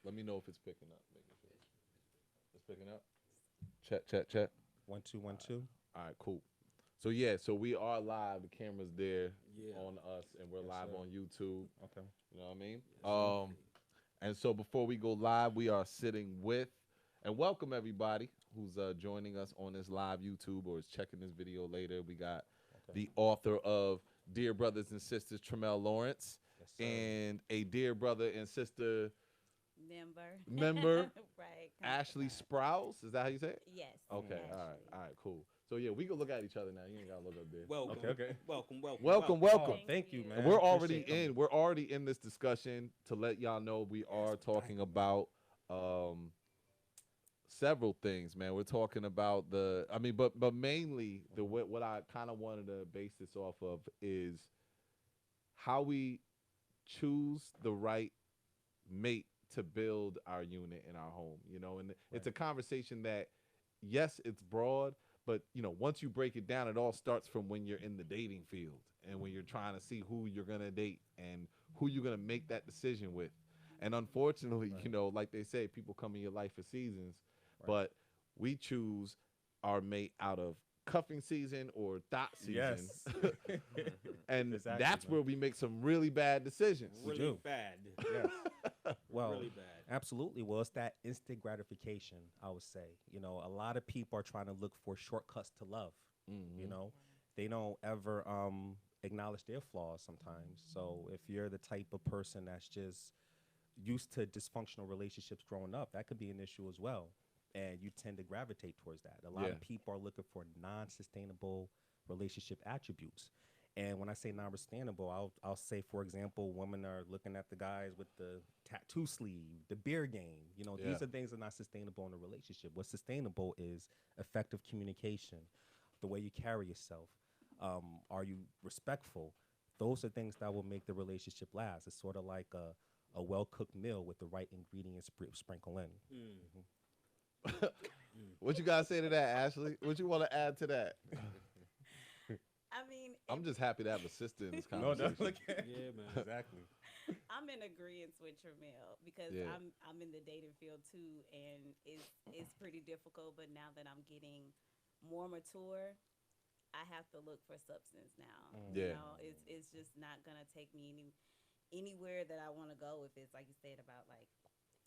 Let me know if it's picking up. Making sure it's picking up. Check, check, check. 1 2 1 2. All right, cool. So yeah, so we are live. The camera's there Yeah. on us, and we're Yes, live sir. on YouTube. Okay. You know what I mean? Yes, sir. And so before we go live, we are sitting with, and welcome everybody who's joining us on this live YouTube or is checking this video later. We got Okay. the author of Dear Brothers and Sisters, Treamell Lawrence, Yes, sir. and a dear brother and sister member, Right. Ashley counterpart. Sprowls. Is that how you say it? Yes. Okay, all right, cool. So yeah, we can look at each other now. You ain't gotta look up there. Welcome. Okay. Welcome. Welcome. Welcome, Oh, welcome. thank you, man. And we're already Appreciate in. We're already in this discussion to let y'all know we are talking about several things, man. We're talking about but mainly what I kind of wanted to base this off of is how we choose the right mate to build our unit in our home, and it's a conversation that, yes, it's broad, but once you break it down, it all starts from when you're in the dating field and when you're trying to see who you're gonna date and who you're gonna make that decision with. And unfortunately, like they say, people come in your life for seasons, but we choose our mate out of cuffing season or dot season. Yes. And Exactly, that's man. where we make some really bad decisions. Really do. bad. Yes. Well, Really bad. absolutely. Well, it's that instant gratification, I would say. A lot of people are trying to look for shortcuts to love. Mhm. They don't ever acknowledge their flaws sometimes. So if you're the type of person that's just used to dysfunctional relationships growing up, that could be an issue as well. And you tend to gravitate towards that. A lot Yeah. of people are looking for non-sustainable relationship attributes. And when I say non-sustainable, I'll say, for example, women are looking at the guys with the tattoo sleeve, the beer game. Yeah. These are things that are not sustainable in a relationship. What's sustainable is effective communication, the way you carry yourself. Are you respectful? Those are things that will make the relationship last. It's sort of like a well-cooked meal with the right ingredients sprinkle in. What you gotta say to that, Ashley? What you want to add to that? I mean, I'm just happy to have a sister in this No, conversation. no, look at Yeah, man. exactly. I'm in agreement with Treamell because Yeah. I'm in the dating field too, and it's pretty difficult. But now that I'm getting more mature, I have to look for substance now. Yeah. It's just not gonna take me anywhere that I want to go if it's like you said about like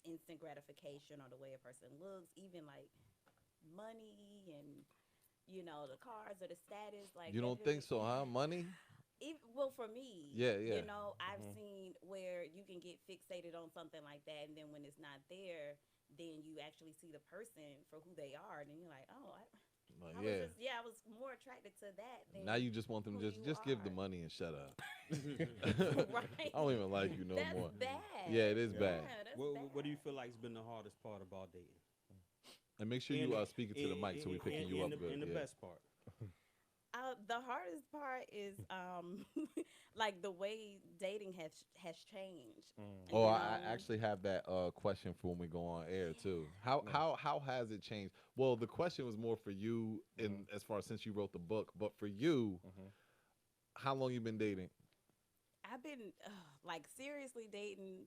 instant gratification or the way a person looks, even like money and the cars or the status. Like You that don't think really, so, huh? Money? well, for me, Yeah, yeah. I've seen where you can get fixated on something like that, and then when it's not there, then you actually see the person for who they are, and then you're like, oh, Like, I yeah. I was more attracted to that than Now you just want them who to you just give the are. money and shut up. Right. I don't even like you no That's more. bad. Yeah, it is Yeah. bad. Yeah, that's What do you bad. feel like has been the hardest part about dating? And make sure you speak it to the mic so we picking you up good. And the Yeah. best part. The hardest part is like the way dating has changed. Oh, You I know? actually have that question for when we go on air too. How has it changed? Well, the question was more for you in as far as since you wrote the book, but for you, how long you been dating? I've been like seriously dating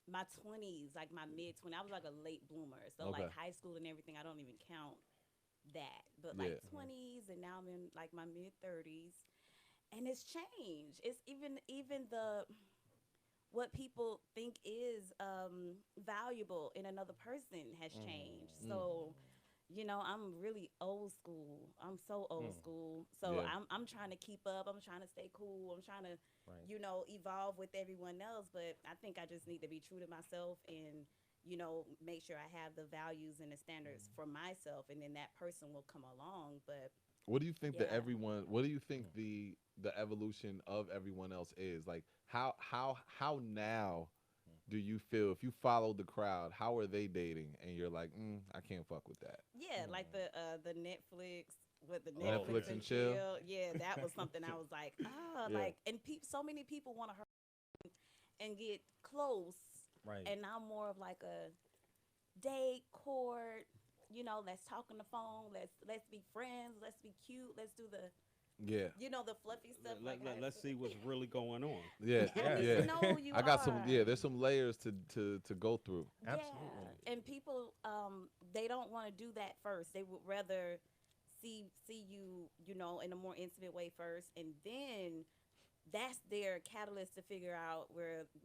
my 20s, like my mid 20s. I was like a late bloomer. So Okay. like high school and everything, I don't even count that. But Yeah. like 20s and now I'm in like my mid 30s and it's changed. It's even the what people think is valuable in another person has changed. So I'm really old school. I'm so old school. So Yeah. I'm trying to keep up. I'm trying to stay cool. I'm trying to, Right. evolve with everyone else. But I think I just need to be true to myself and, make sure I have the values and the standards for myself, and then that person will come along. But What do you think yeah. what do you think the evolution of everyone else is? Like how now do you feel if you follow the crowd, how are they dating and you're like, I can't fuck with that. Yeah, like the Netflix with the Oh. Netflix and chill. Yeah, that was something I was like, Yeah. like, and so many people want to hurt and get close, Right. and I'm more of like a date, court, let's talk on the phone, let's be friends, let's be cute, let's do the Yeah. You know, the fluffy stuff. Like Let's see what's really going on. Yeah. At least Yeah. you know who you I got some. are. Yeah. There's some layers to go through. Absolutely. Yeah. And people, they don't want to do that first. They would rather see you, you know, in a more intimate way first, and then that's their catalyst to figure out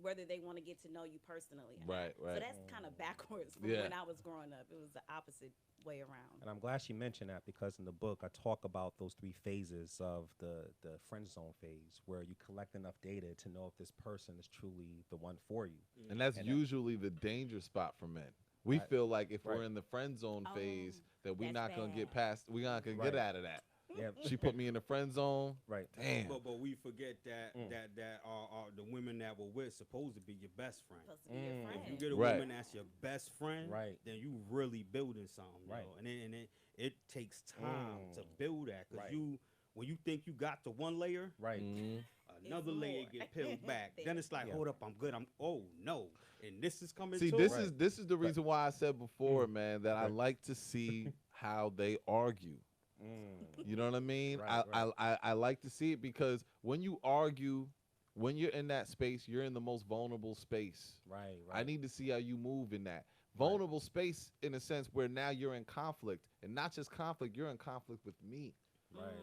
whether they want to get to know you personally. Or not. Right. So Right. that's kind of backwards from Yeah. when I was growing up. It was the opposite way around. And I'm glad she mentioned that because in the book I talk about those 3 phases of the friend zone phase, where you collect enough data to know if this person is truly the one for you. And that's And usually the danger spot for men. We Right. feel like if we're Right. in the friend zone Oh, phase, that we're that's not gonna get bad. past. We're not gonna Right. get out of that. Yeah. She put me in the friend zone. Right. Damn. But we forget that Mm. that are the women that were with supposed to be your best friend. Supposed to be your Mm. friend. If you get a Right. woman that's your best friend, Right. then you really building something, Right. yo. And it takes time to build that, because Right. when you think you got the one layer, Right. Mhm. another layer more. get peeled back. Then it's like, Yeah. hold up, I'm good. Oh no, and this is coming. See, too. this Right. is the reason why I said before, man, that I Right. like to see how they argue. Mm. You know what I mean? Right, right. I like to see it because when you argue, when you're in that space, you're in the most vulnerable space. Right. Right. I need to see how you move in that vulnerable space, in a sense where now you're in conflict, and not just conflict, you're in conflict with me. Right.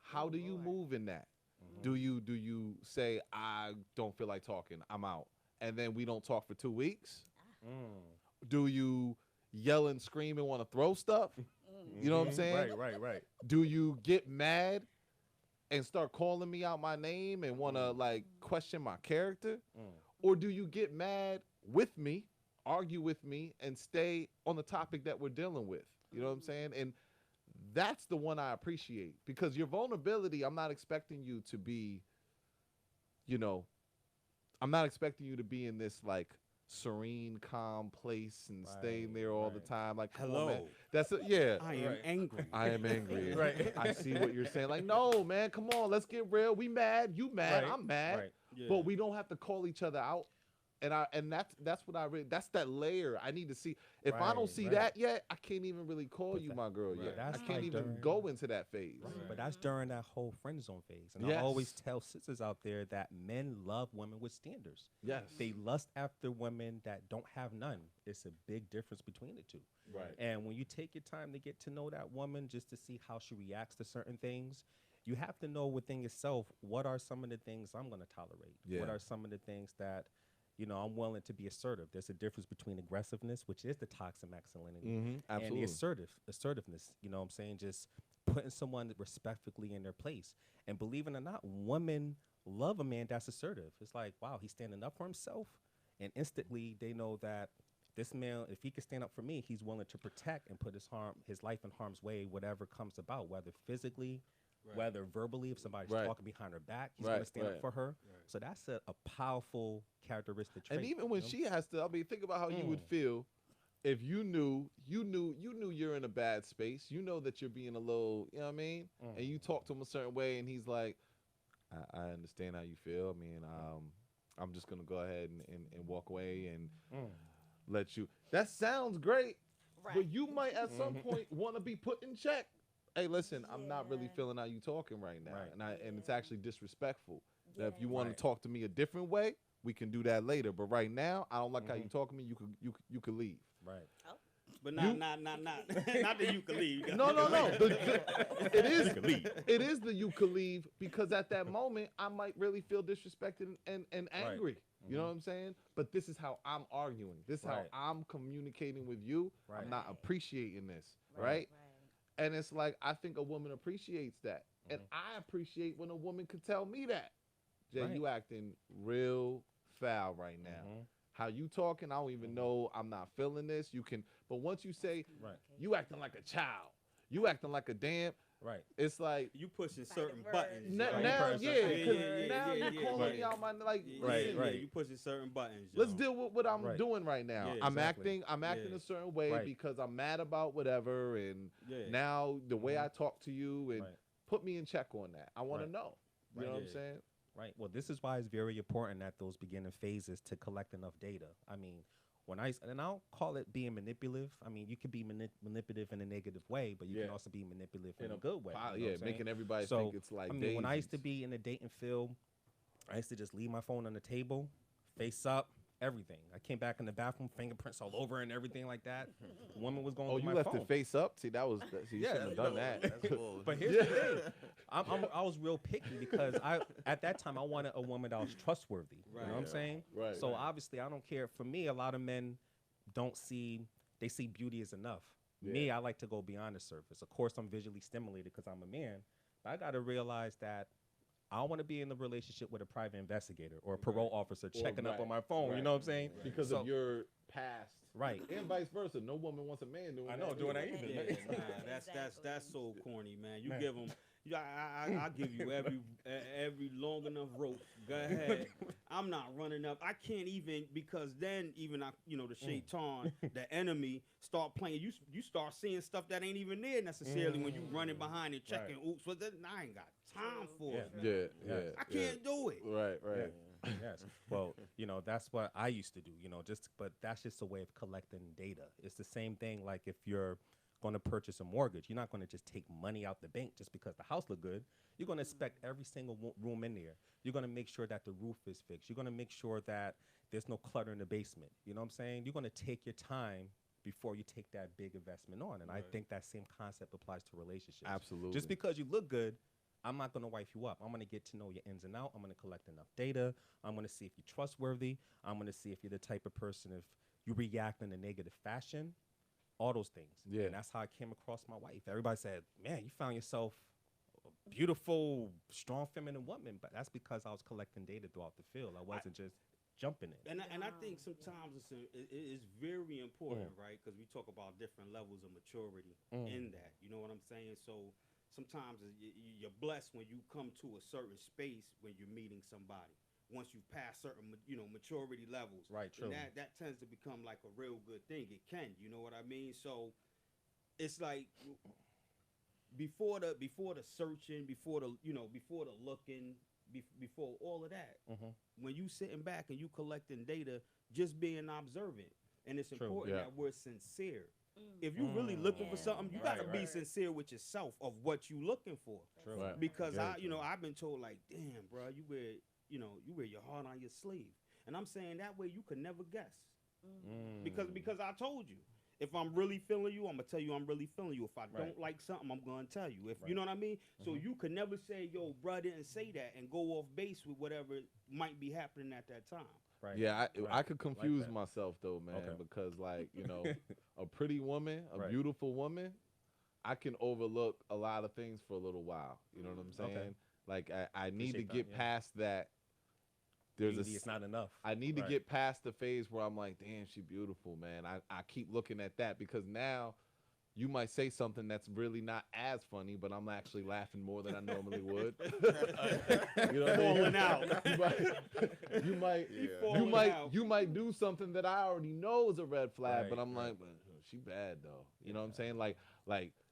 How Oh, do you Lord. move in that? Mhm. Do you say I don't feel like talking, I'm out, and then we don't talk for 2 weeks? Mm. Do you yell and scream and want to throw stuff? You know what I'm Mhm. saying? Right. Right. Do you get mad and start calling me out my name and want to like question my character? Mm. Or do you get mad with me, argue with me, and stay on the topic that we're dealing with? You know what I'm saying? And that's the one I appreciate, because your vulnerability, I'm not expecting you to be, you know, I'm not expecting you to be in this like serene, calm place and staying Right, there all the right. time. Like, come on, man. Hello, That's a, yeah. I am Right. angry. I am angry. Right. I see what you're saying. Like, no, man, come on, let's get real. We mad, you mad, Right, I'm mad, Right. Yeah. but we don't have to call each other out. And that's what I really, that's that layer I need to see. If I don't Right, see right. that yet, I can't even really call But you that- my girl right. yet. That's I can't like even during- go into that phase. Right. Right. But that's during that whole friend zone phase. And I always Yes. tell sisters out there that men love women with standards. Yes. They lust after women that don't have none. It's a big difference between the two. Right. And when you take your time to get to know that woman just to see how she reacts to certain things, you have to know within yourself, what are some of the things I'm going to tolerate? Yeah. What are some of the things that, you know, I'm willing to be assertive? There's a difference between aggressiveness, which is the toxic masculinity, Mm-hmm. and Absolutely. the assertiveness. You know what I'm saying? Just putting someone respectfully in their place. And believe it or not, women love a man that's assertive. It's like, wow, he's standing up for himself. And instantly they know that this man, if he can stand up for me, he's willing to protect and put his life in harm's way, whatever comes about, whether physically, Right. whether verbally, if somebody's Right. talking behind her back, he's Right, going to stand right. up for her. Right. So that's a powerful characteristic trait. And even when you know? she has to, I mean, think about how you would Mm. feel if you knew you're in a bad space. You know that you're being a little, you know what I mean? Mm. And you talk to him a certain way, and he's like, I understand how you feel. I mean, I'm just gonna go ahead and walk away and Mm. let you. That sounds great, Right. but you might at some Mm-hmm. point want to be put in check. Hey, listen, I'm not really Yeah. feeling how you talking right now, Right. and it's Yeah. actually disrespectful. Now, if you Yeah. want Right. to talk to me a different way, we can do that later. But right now, I don't like how you Mhm. talk to me. You could leave. Right. But You- not not that you can leave. No. It is. You can leave. It is the you could leave, because at that moment I might really feel disrespected and angry. You know what I'm saying? But this is how I'm arguing. This is Right. how I'm communicating with you. Right. I'm not Right. appreciating this, right? Right. And it's like, I think a woman appreciates that, and Mhm. I appreciate when a woman could tell me that. Jay, Right. you acting real foul right now. Mhm. How you talking? I don't even know. I'm not feeling this. You can, but once you say Right. you acting like a child, you acting like a damn, Right. it's like You pushing Fighting certain words. buttons. now, Right. now Person. yeah, Yeah, 'cause yeah, now yeah, you yeah, calling right. me out my like. Yeah, Right, yeah, right. You pushing certain buttons. Let's yo. deal with what I'm Right. doing right now. Yeah, I'm exactly. acting Yeah. a certain way Right. because I'm mad about whatever, and Yeah. now the way Mhm. I talk to you, and Right. put me in check on that. I want to Right. know. You Right. know what I'm Yeah. saying? Right. Well, this is why it's very important at those beginning phases to collect enough data. I mean, and I don't call it being manipulative. I mean, you could be manipulative in a negative way, but you can also be manipulative in a good way. You know what I'm saying? Making everybody So, think it's like I mean, when I used to daisies. be in the dating field, I used to just leave my phone on the table, face up, everything. I came back in the bathroom, fingerprints all over and everything like that. The woman was going Oh, through you my left phone. it face up? See, that was see, you Yeah, shouldn't have done that. That's cool. But here's the thing. I was real picky because at that time I wanted a woman that was trustworthy. You know what I'm saying? Right. So obviously I don't care. For me, a lot of men they see beauty as enough. Me, I like to go beyond the surface. Of course, I'm visually stimulated because I'm a man. But I got to realize that I don't want to be in a relationship with a private investigator or a parole officer checking up on my phone. You know what I'm saying? Because of your past. Right. And vice versa. No woman wants a man doing I that. know, doing that either. either. Yeah, nah, that's so corny, man. You give them, I give you every long enough rope. Go ahead. I'm not running up. I can't even, because then even the shaitan, the enemy, start playing. You start seeing stuff that ain't even there necessarily when you running behind and checking. Oops, but then I ain't got time for it. Man. Yeah. I can't do it. Right. Yes. Well, that's what I used to do, but that's just a way of collecting data. It's the same thing like if you're going to purchase a mortgage, you're not going to just take money out the bank just because the house look good. You're going to inspect every single room in there. You're going to make sure that the roof is fixed. You're going to make sure that there's no clutter in the basement. You know what I'm saying? You're going to take your time before you take that big investment on. And I think that same concept applies to relationships. Absolutely. Just because you look good, I'm not going to wife you up. I'm going to get to know your ins and outs. I'm going to collect enough data. I'm going to see if you're trustworthy. I'm going to see if you're the type of person, if you react in a negative fashion, all those things. Yeah. And that's how I came across my wife. Everybody said, man, you found yourself a beautiful, strong, feminine woman. But that's because I was collecting data throughout the field. I wasn't just jumping in. And I think sometimes it's very important, right? Because we talk about different levels of maturity in that. You know what I'm saying? So sometimes you're blessed when you come to a certain space when you're meeting somebody. Once you've passed certain, maturity levels. Right, true. And that tends to become like a real good thing. It can, you know what I mean? So it's like before the searching, before the looking, before all of that, when you sitting back and you collecting data, just being observant. And it's important that we're sincere. If you really looking for something, you gotta be sincere with yourself of what you looking for. True. Right. Because I've been told like, damn, bro, you wear your heart on your sleeve, and I'm saying that way you could never guess, because I told you, if I'm really feeling you, I'm gonna tell you I'm really feeling you. If I don't like something, I'm gonna tell you. If you know what I mean. So you could never say, yo, bro, didn't say that, and go off base with whatever might be happening at that time. Right. Yeah, I could confuse that. myself though, man, Okay. because like, a pretty woman, a beautiful woman, I can overlook a lot of things for a little while. You know what I'm saying? Okay. Like I need to Appreciate get that, past that. There's Beauty is not enough. I need to get past the phase where I'm like, damn, she beautiful, man. I keep looking at that because now you might say something that's really not as funny, but I'm actually laughing more than I normally would. You know what I mean? Falling out. You might do something that I already know is a red flag, Right, but I'm like, but she bad though. You know what I'm saying? Like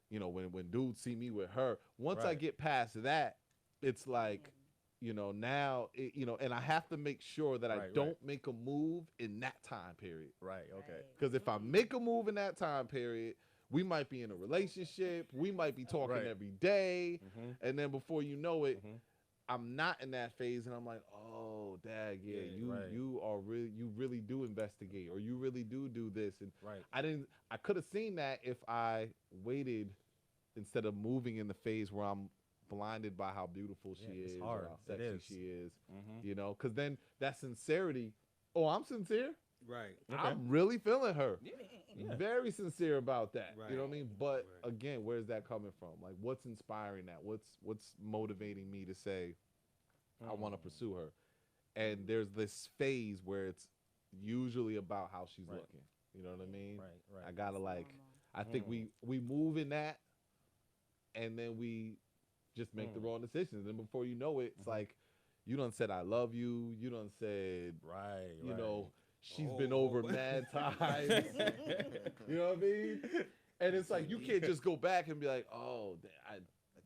when dudes see me with her, once I get past that, it's like, now and I have to make sure that I don't make a move in that time period. Right. Okay. Because if I make a move in that time period, we might be in a relationship. We might be talking every day. And then before you know it, I'm not in that phase. And I'm like, oh, dad, you really do investigate, or you really do this. And I could have seen that if I waited instead of moving in the phase where I'm blinded by how beautiful she is, or how sexy she is, because then that sincerity, I'm sincere. Right. I'm really feeling her. Yeah. Very sincere about that. Right. You know what I mean? But again, where's that coming from? Like, what's inspiring that? What's motivating me to say I want to pursue her? And there's this phase where it's usually about how she's looking. You know what I mean? Right. I gotta I think we move in that, and then we just make the wrong decisions. And before you know it, it's like you done said I love you. You done said she's been over mad times. You know what I mean? And it's like you can't just go back and be like, oh, I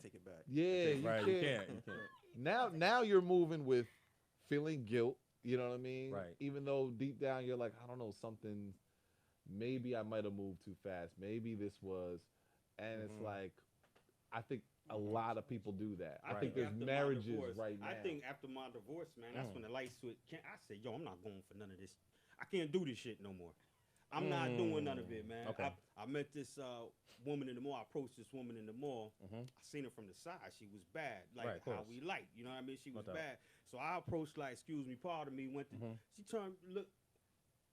take it back. Yeah, you can't. Now you're moving with feeling guilt. You know what I mean? Right. Even though deep down you're like, I don't know, something. Maybe I might have moved too fast. Maybe this was, and it's like, I think a lot of people do that. I Right. think there's after my marriages divorce- right now. I think after my divorce, man, that's when the light switch. I said, yo, I'm not going for none of this. I can't do this shit no more. I'm not doing none of it, man. Okay. I met this woman in the mall. I approached this woman in the mall. Mhm. I seen her from the side. She was bad, like Right, of how course. we like. You know what I mean? She No was doubt. bad. So I approached, like, excuse me, pardon me. Went to. Mhm. She turned, look,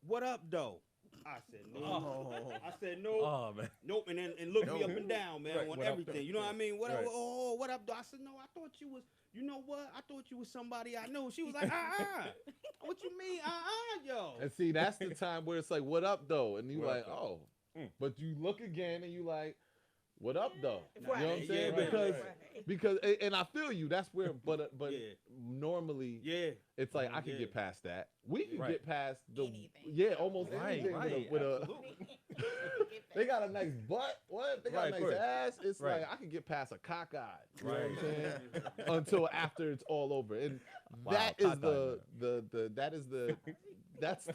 what up, though? I said no. Oh. I said no. Oh man. Nope, and then look me up and down, man, Right, on what up, everything. though? You know what I mean? What Right. up? Oh, what up, though? I said no. I thought you was. You know what? I thought you was somebody I knew. She was like, What you mean, yo? And see, that's the time where it's like, what up, though? And you What up, like, though? oh. Mm. But you look again and you like, what up, though? Right. You know what I'm saying? Yeah, because, right. because, and I feel you. That's where, but Yeah. normally, Yeah. it's like, I can Yeah. get past that. We can Right. get past the, Anything. yeah, almost Right, anything right, with a absolutely. they got a nice butt. What? They got Right, a nice of course. ass. It's Right. like I can get past a cockeyed. You Right. know what I'm saying? Until after it's all over. And Wow, that is cockeyed, that's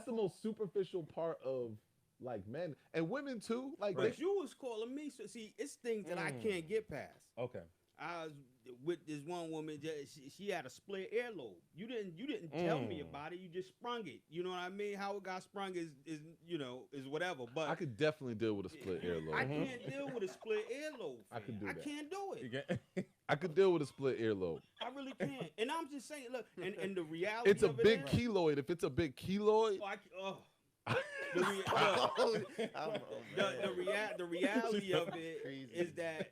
the most superficial part of like men and women too. Like But you was calling me. So see, it's things that I can't get past. Okay. I was with this one woman. She had a split earlobe. You didn't tell me about it. You just sprung it. You know what I mean? How it got sprung is whatever. But I could definitely deal with a split I earlobe. can't deal with a split earlobe. I could do I that. can't do it. You get I could deal with a split earlobe. I really can't. And I'm just saying, look, and the reality It's a of it big is- keloid. If it's a big keloid, The, rea- look, the reality of it is that,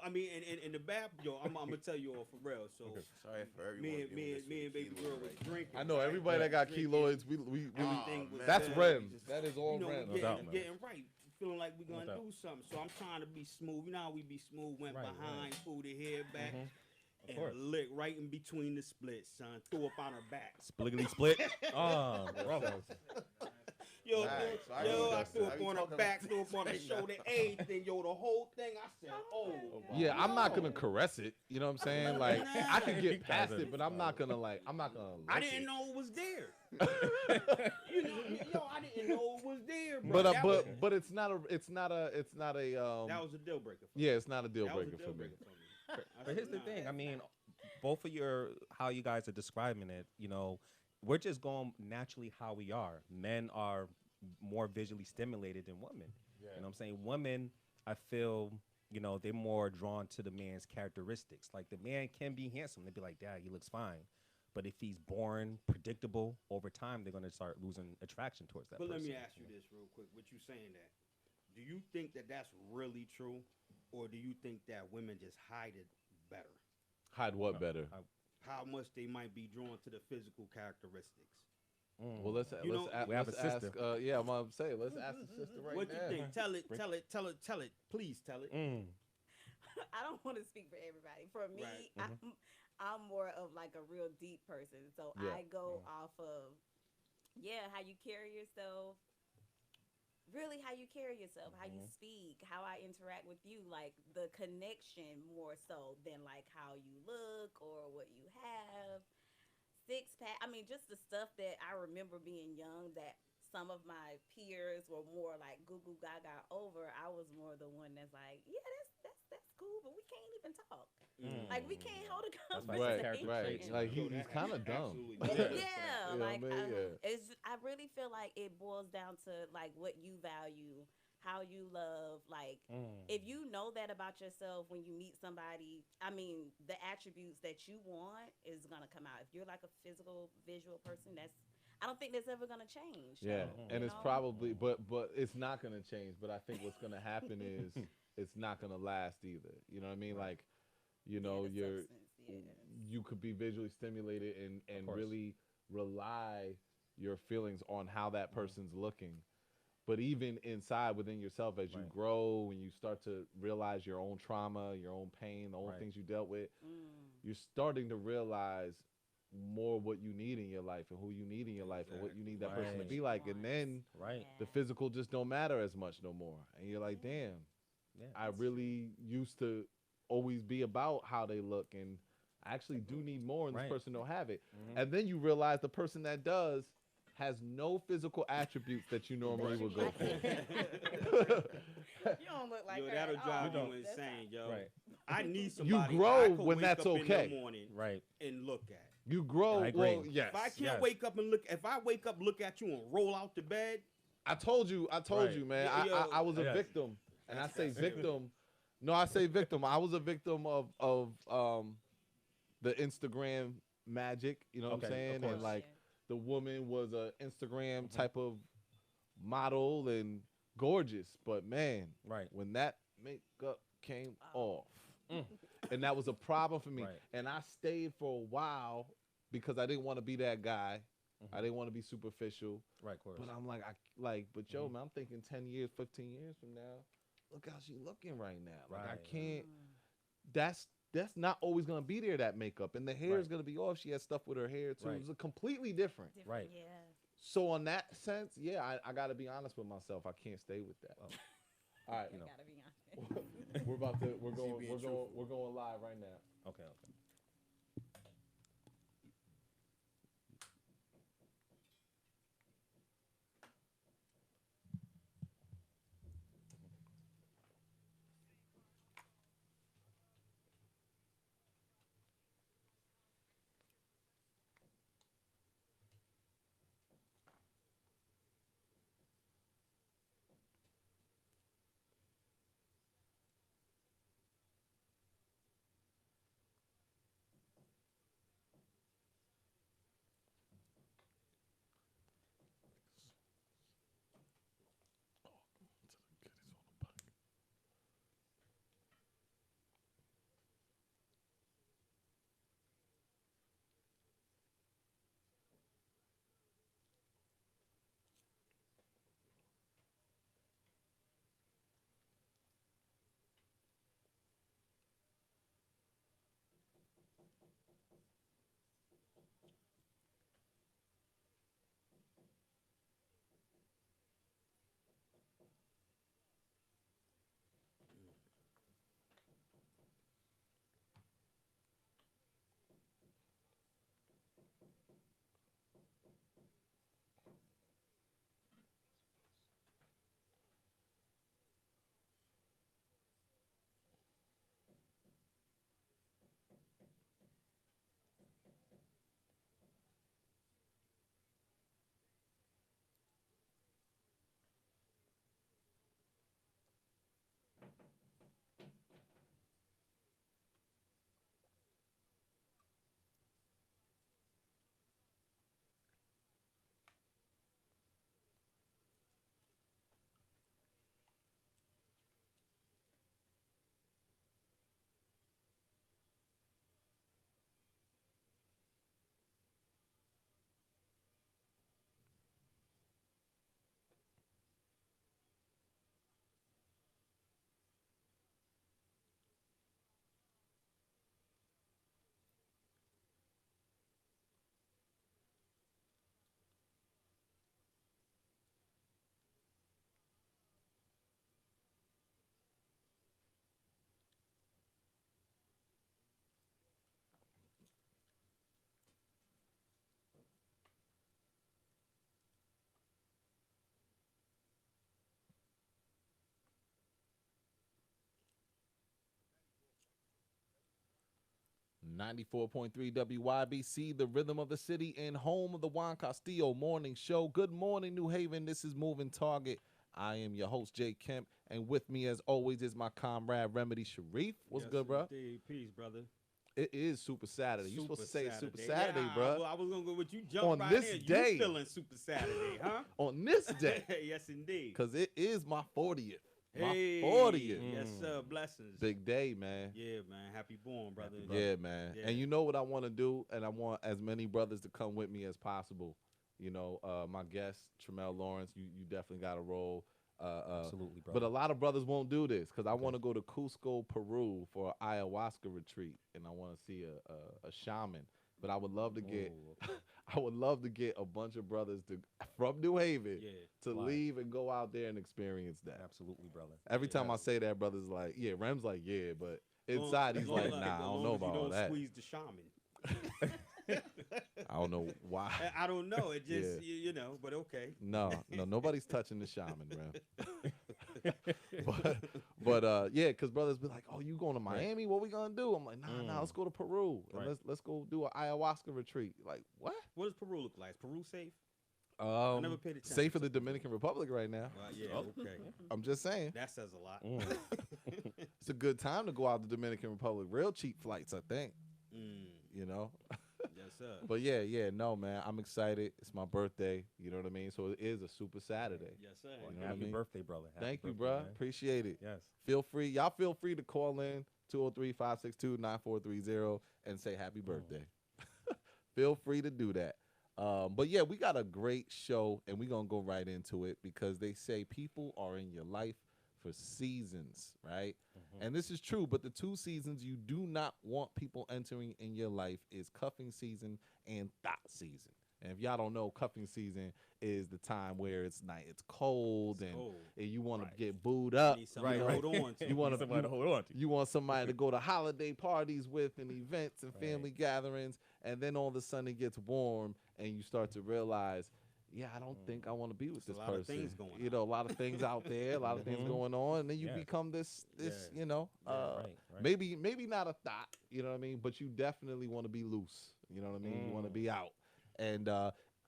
I mean, and the bad, I'm gonna tell you all for real. So Sorry for everyone. me and giving this baby with girl keloid was right drinking. I know right? everybody that got Drinking, keloids. We everything was that's good. REMS. Just, That is all REMS. No doubt, man. getting right, feeling like we're No gonna doubt. do something. So I'm trying to be smooth. You know how we be smooth. Went Right, behind, pulled her hair back, Of and course. licked right in between the splits, son. Threw up on her back. Spliggity split. Oh, brother. Yo, Nice. I yo, know I that's threw it. up Are you on her talking back, about- threw up on her shoulder, everything. Yo, the whole thing. I said, oh. Yeah, I'm not gonna no. caress it. You know what I'm saying? Like I can get past it, but I'm not gonna I'm not gonna. I lick didn't it. know it was there. I didn't know it was there, bro. But That was- but it's not a that was a deal breaker. For me. yeah, it's not a deal That was a breaker deal for me. breaker for me. I But said, here's the nah. thing. I mean, both of how you guys are describing it, we're just going naturally how we are. Men are more visually stimulated than women. You know what I'm saying? Women, I feel, they're more drawn to the man's characteristics. Like the man can be handsome. They'd be like, Dad, he looks fine. But if he's boring, predictable, over time, they're going to start losing attraction towards that But person. let me ask you this real quick. With you saying that, do you think that that's really true, or do you think that women just hide it better? Hide what better? How much they might be drawn to the physical characteristics? Well, let's You know, we have a ask. sister. Yeah, I'm gonna say let's ask the sister right What now. you think? Tell it. Please tell it. I don't want to speak for everybody. For me, Right. I'm more of like a real deep person. So Yeah. I go off of, how you carry yourself. Really, how you carry yourself, how you speak, how I interact with you, like the connection more so than like how you look or what you have. Six pack. I mean, just the stuff that I remember being young that some of my peers were more like goo goo gaga over. I was more the one that's like, yeah, that's cool, but we can't even talk. Like we can't hold a That's like Right, character right. traits. Like Yo, he's that- kind of dumb. absolutely Yeah, You know like what I mean? Yeah. it's. I really feel like it boils down to like what you value, how you love. Like if you know that about yourself when you meet somebody, I mean, the attributes that you want is gonna come out. If you're like a physical, visual person, I don't think that's ever gonna change. Yeah, So, and you it's know? probably, but it's not gonna change. But I think what's gonna happen is it's not gonna last either. You know what I mean? Like, Yeah, the substance, yeah. you could be visually stimulated and course. really rely your feelings on how that person's looking. But even inside within yourself, as you Right. grow, when you start to realize your own trauma, your own pain, the own Right. things you dealt with, Mm. you're starting to realize more what you need in your life and who you need in your life and what you need that person to Right. be like. And then Right. the physical just don't matter as much no more. And you're like, damn, Yeah. I really used to always be about how they look, and I actually do need more, and this Right. person don't have it. Mhm. And then you realize the person that does has no physical attributes that you normally would go for. You don't look like Yo, her that'll at drive all. you That's insane, yo. Right. I need You somebody grow I could when wake that's up okay. in the morning Right. and look at. You grow. I agree. Well, yes. If I can't Yes. wake up and look, if I wake up, look at you, and roll out the bed, I told you, Right. man. Yeah, yo, I was a yes. victim, and I say That's victim. No, I say victim. I was a victim of the Instagram magic. You know what Okay, I'm of saying? course. And like the woman was a Instagram Mhm. type of model and gorgeous, but man, Right. when that makeup came Oh. off, Mm. and that was a problem for me. Right. And I stayed for a while because I didn't want to be that guy. I Mhm. didn't want to be superficial. Right, of course. But I'm like, but yo, Mhm. man, I'm thinking 10 years, 15 years from now, look how she looking right now. Like I Right. can't. Mm. That's not always gonna be there. That makeup and the hair is Right. gonna be off. She has stuff with her hair too. Right. It's a completely different. Right. Yeah. So on that sense, yeah, I got to be honest with myself. I can't stay with that. Oh. All right, I You know. gotta be honest. we're about to being truthful. we're going live right now. Okay. Okay. Ninety-four point three WYBC, the rhythm of the city and home of the Juan Castillo Morning Show. Good morning, New Haven. This is Moving Target. I am your host, Jay Kemp, and with me, as always, is my comrade, Remedy Sharif. What's Yes, good, bro? indeed. Peace, brother. It is Super Saturday. You supposed to say it's Super Yeah, Saturday, bro. I was gonna go with you. Jump On right this in. day. You feeling Super Saturday, huh? On this day, Yes, indeed. because it is my 40th. My Hey, 40th. Yes, sir. Blessings. Big day, man. Yeah, man. Happy born, brother. Yeah, man. Yeah. And you know what I want to do? And I want as many brothers to come with me as possible. You know, my guest, Treamell Lawrence, you definitely got a role. Absolutely, bro. But a lot of brothers won't do this because I want to go to Cusco, Peru for an ayahuasca retreat, and I want to see a shaman. But I would love to get, I would love to get a bunch of brothers from New Haven Yeah. to Wow. leave and go out there and experience that. Absolutely, brother. Every Yeah. time I say that, brothers like, yeah, Rem's like, yeah, but inside he's Long like, as- nah, I as don't long know as you about all don't that. squeeze the shaman. I don't know why. I don't know. It just Yeah. you know, but okay. No, nobody's touching the shaman, man. but yeah, because brothers be like, "Oh, you going to Miami? What we gonna do?" I'm like, "Nah, let's go to Peru and Right. let's go do an ayahuasca retreat." Like, what? What does Peru look like? Is Peru safe? I never paid attention Safe for to the Peru. Dominican Republic right now. Yeah, okay. I'm just saying, That says a lot. it's a good time to go out to Dominican Republic. Real cheap flights, I think. Mm, You know. yes, sir. But yeah, no, man, I'm excited. It's my birthday. You know what I mean? So it is a super Saturday. Yes, sir. You know what I Happy mean? birthday, brother. Happy Thank you, birthday, bruh. man. Appreciate it. Yes. Feel free. Y'all feel free to call in 203-562-9430 and say happy birthday. Feel free to do that. But yeah, we got a great show and we're going to go right into it because they say people are in your life for seasons, right? And this is true, but the two seasons you do not want people entering in your life is cuffing season and thought season. And if y'all don't know, cuffing season is the time where it's night, it's cold, and you want Right. to get booed up. Need somebody to hold on to. You want Somebody to hold on to. you want somebody to go to holiday parties with and events and family gatherings, and then all of a sudden it gets warm and you start to realize, yeah, I don't think I want to be with There's this a lot person. of things going You know, a lot of things out there, a lot of things going on, and then you Yeah. become this, Yeah. you know, Right. maybe not a thought, you know what I mean, but you definitely want to be loose. You know what I mean? You want to be out, and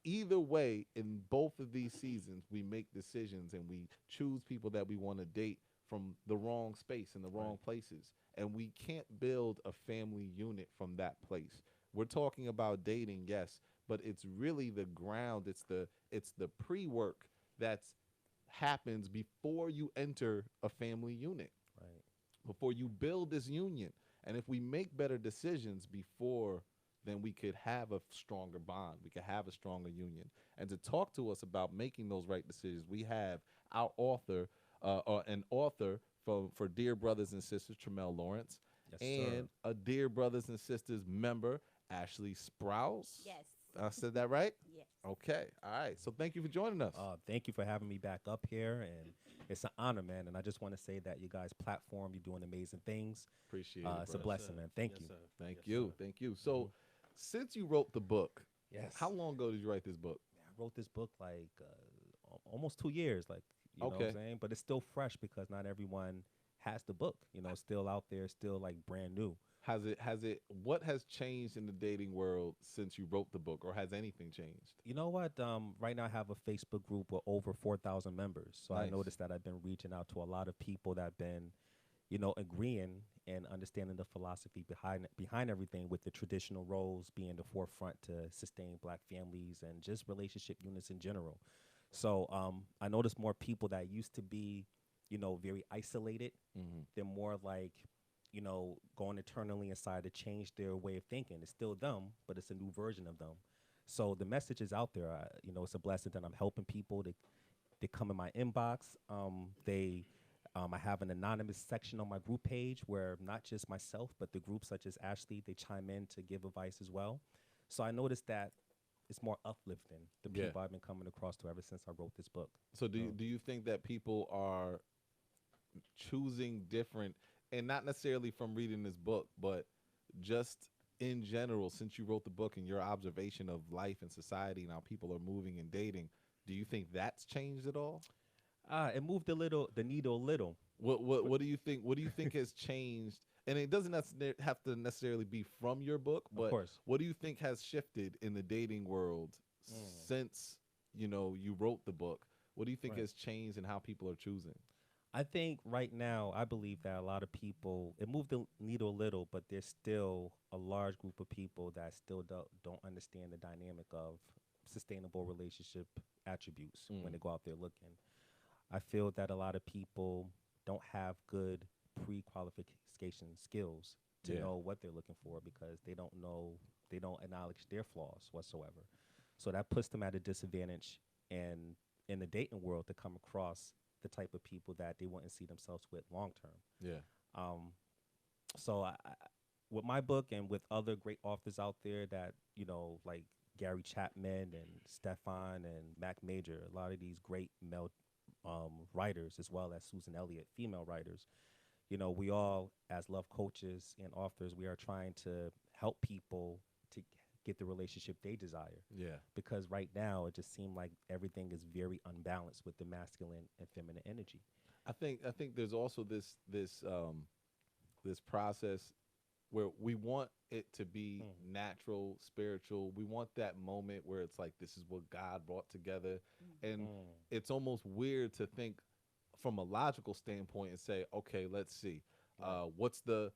either way, in both of these seasons, we make decisions and we choose people that we want to date from the wrong space and the wrong places. And we can't build a family unit from that place. We're talking about dating, yes, but it's really the ground. It's the pre-work that's happens before you enter a family unit, Right. before you build this union. And if we make better decisions before, then we could have a stronger bond. We could have a stronger union. And to talk to us about making those right decisions, we have our author, an author for Dear Brothers and Sisters, Treamell Lawrence, Yes, and a Dear Brothers and Sisters member, Ashley Sprowls. Yes. I said that right? Yes. Okay. All right. So thank you for joining us. Thank you for having me back up here, and it's an honor, man. And I just want to say that you guys' platform, you're doing amazing things. Appreciate it. It's a brother. blessing, man. Thank Yes, you. sir. Thank Yes, you. sir. Thank you. So since you wrote the book, Yes. how long ago did you write this book? I wrote this book like almost 2 years, like you know what Okay. I'm saying. But it's still fresh because not everyone has the book. You know, still out there, still like brand new. What has changed in the dating world since you wrote the book, or has anything changed? You know what? Right now I have a Facebook group with over 4,000 members. So I Nice. noticed that I've been reaching out to a lot of people that have been, you know, agreeing and understanding the philosophy behind everything, with the traditional roles being the forefront to sustain Black families and just relationship units in general. So I noticed more people that used to be, you know, very isolated. They're more like, you know, going internally inside to change their way of thinking. It's still them, but it's a new version of them. So the message is out there. You know, it's a blessing that I'm helping people. They come in my inbox. I have an anonymous section on my group page where not just myself, but the group such as Ashley, they chime in to give advice as well. So I noticed that it's more uplifting, the Yeah. people I've been coming across to ever since I wrote this book. So do you think that people are choosing different, and not necessarily from reading this book, but just in general, since you wrote the book and your observation of life and society and how people are moving and dating, do you think that's changed at all? It moved the needle a little. What do you think? What do you think has changed? And it doesn't have to necessarily be from your book, but course. what do you think has shifted in the dating world since you wrote the book? What do you think Right. has changed in how people are choosing? I think right now, I believe that a lot of people, it moved the needle a little, but there's still a large group of people that still don't understand the dynamic of sustainable relationship attributes when they go out there looking. I feel that a lot of people don't have good pre-qualification skills to Yeah. know what they're looking for, because they don't acknowledge their flaws whatsoever. So that puts them at a disadvantage and in the dating world to come across the type of people that they wouldn't see themselves with long term. Yeah. So with my book and with other great authors out there that, you know, like Gary Chapman and Stefan and Mac Major, a lot of these great male writers, as well as Susan Elliott, female writers, we all, as love coaches and authors, we are trying to help people to get the relationship they desire. Yeah. Because right now, it just seems like everything is very unbalanced with the masculine and feminine energy. I think there's also this process where we want it to be natural, spiritual. We want that moment where it's like this is what God brought together, and it's almost weird to think from a logical standpoint and say, okay, let's see, what's the,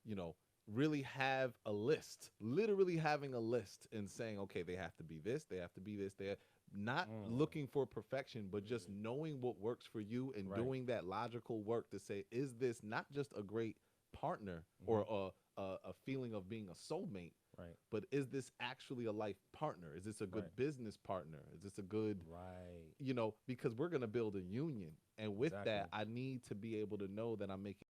you know, really have a list, literally having a list and saying, okay, they have to be this, they have to be this, they're not looking for perfection, but just knowing what works for you and Right. doing that logical work to say, is this not just a great partner or a feeling of being a soulmate, Right. but is this actually a life partner? Is this a good Right. business partner? Is this a good, Right. you know, because we're going to build a union. And with that, Exactly. I need to be able to know that I'm making,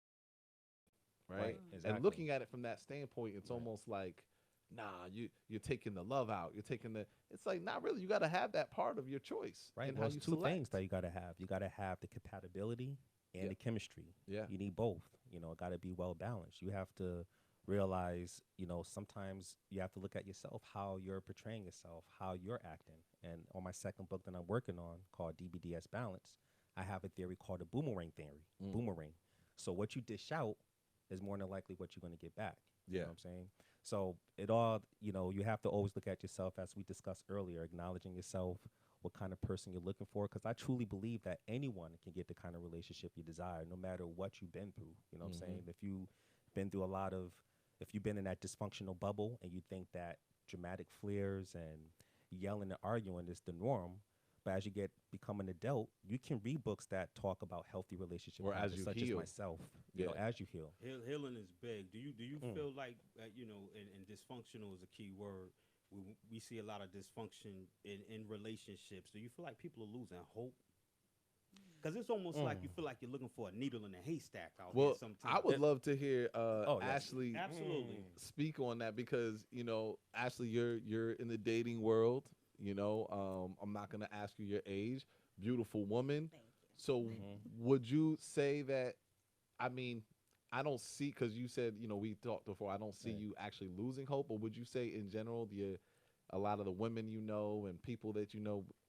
right? Right. Exactly. And looking at it from that standpoint, it's Right. almost like, nah, you're taking the love out. You're taking the, it's like, not really. You got to have that part of your choice. Right. And Well, how it's you two select. things that you got to have. You got to have the compatibility and Yeah. the chemistry. Yeah. You need both. It got to be well balanced. You have to realize, sometimes you have to look at yourself, how you're portraying yourself, how you're acting. And on my second book that I'm working on called DBDS Balance, I have a theory called the boomerang theory. Boomerang. So what you dish out is more than likely what you're going to get back. You Yeah. know what I'm saying? So it all, you have to always look at yourself, as we discussed earlier, acknowledging yourself, what kind of person you're looking for. Because I truly believe that anyone can get the kind of relationship you desire, no matter what you've been through. You know what I'm saying? If you've been through if you've been in that dysfunctional bubble and you think that dramatic flares and yelling and arguing is the norm, but as you become an adult, you can read books that talk about healthy relationship Or as habits, you such heal. as myself. Yeah. As you heal. Healing is big. Do you feel like and dysfunctional is a key word. We see a lot of dysfunction in relationships. Do you feel like people are losing hope? Because it's almost like you feel like you're looking for a needle in a haystack out Well, here sometimes. I would love to hear yes. Ashley Absolutely. speak on that because Ashley, you're in the dating world. I'm not gonna ask you your age. Beautiful woman. Thank you. So, would you say that? I mean, I don't see because you said we talked before. I don't see Right. you actually losing hope. But would you say in general, a lot of the women and people that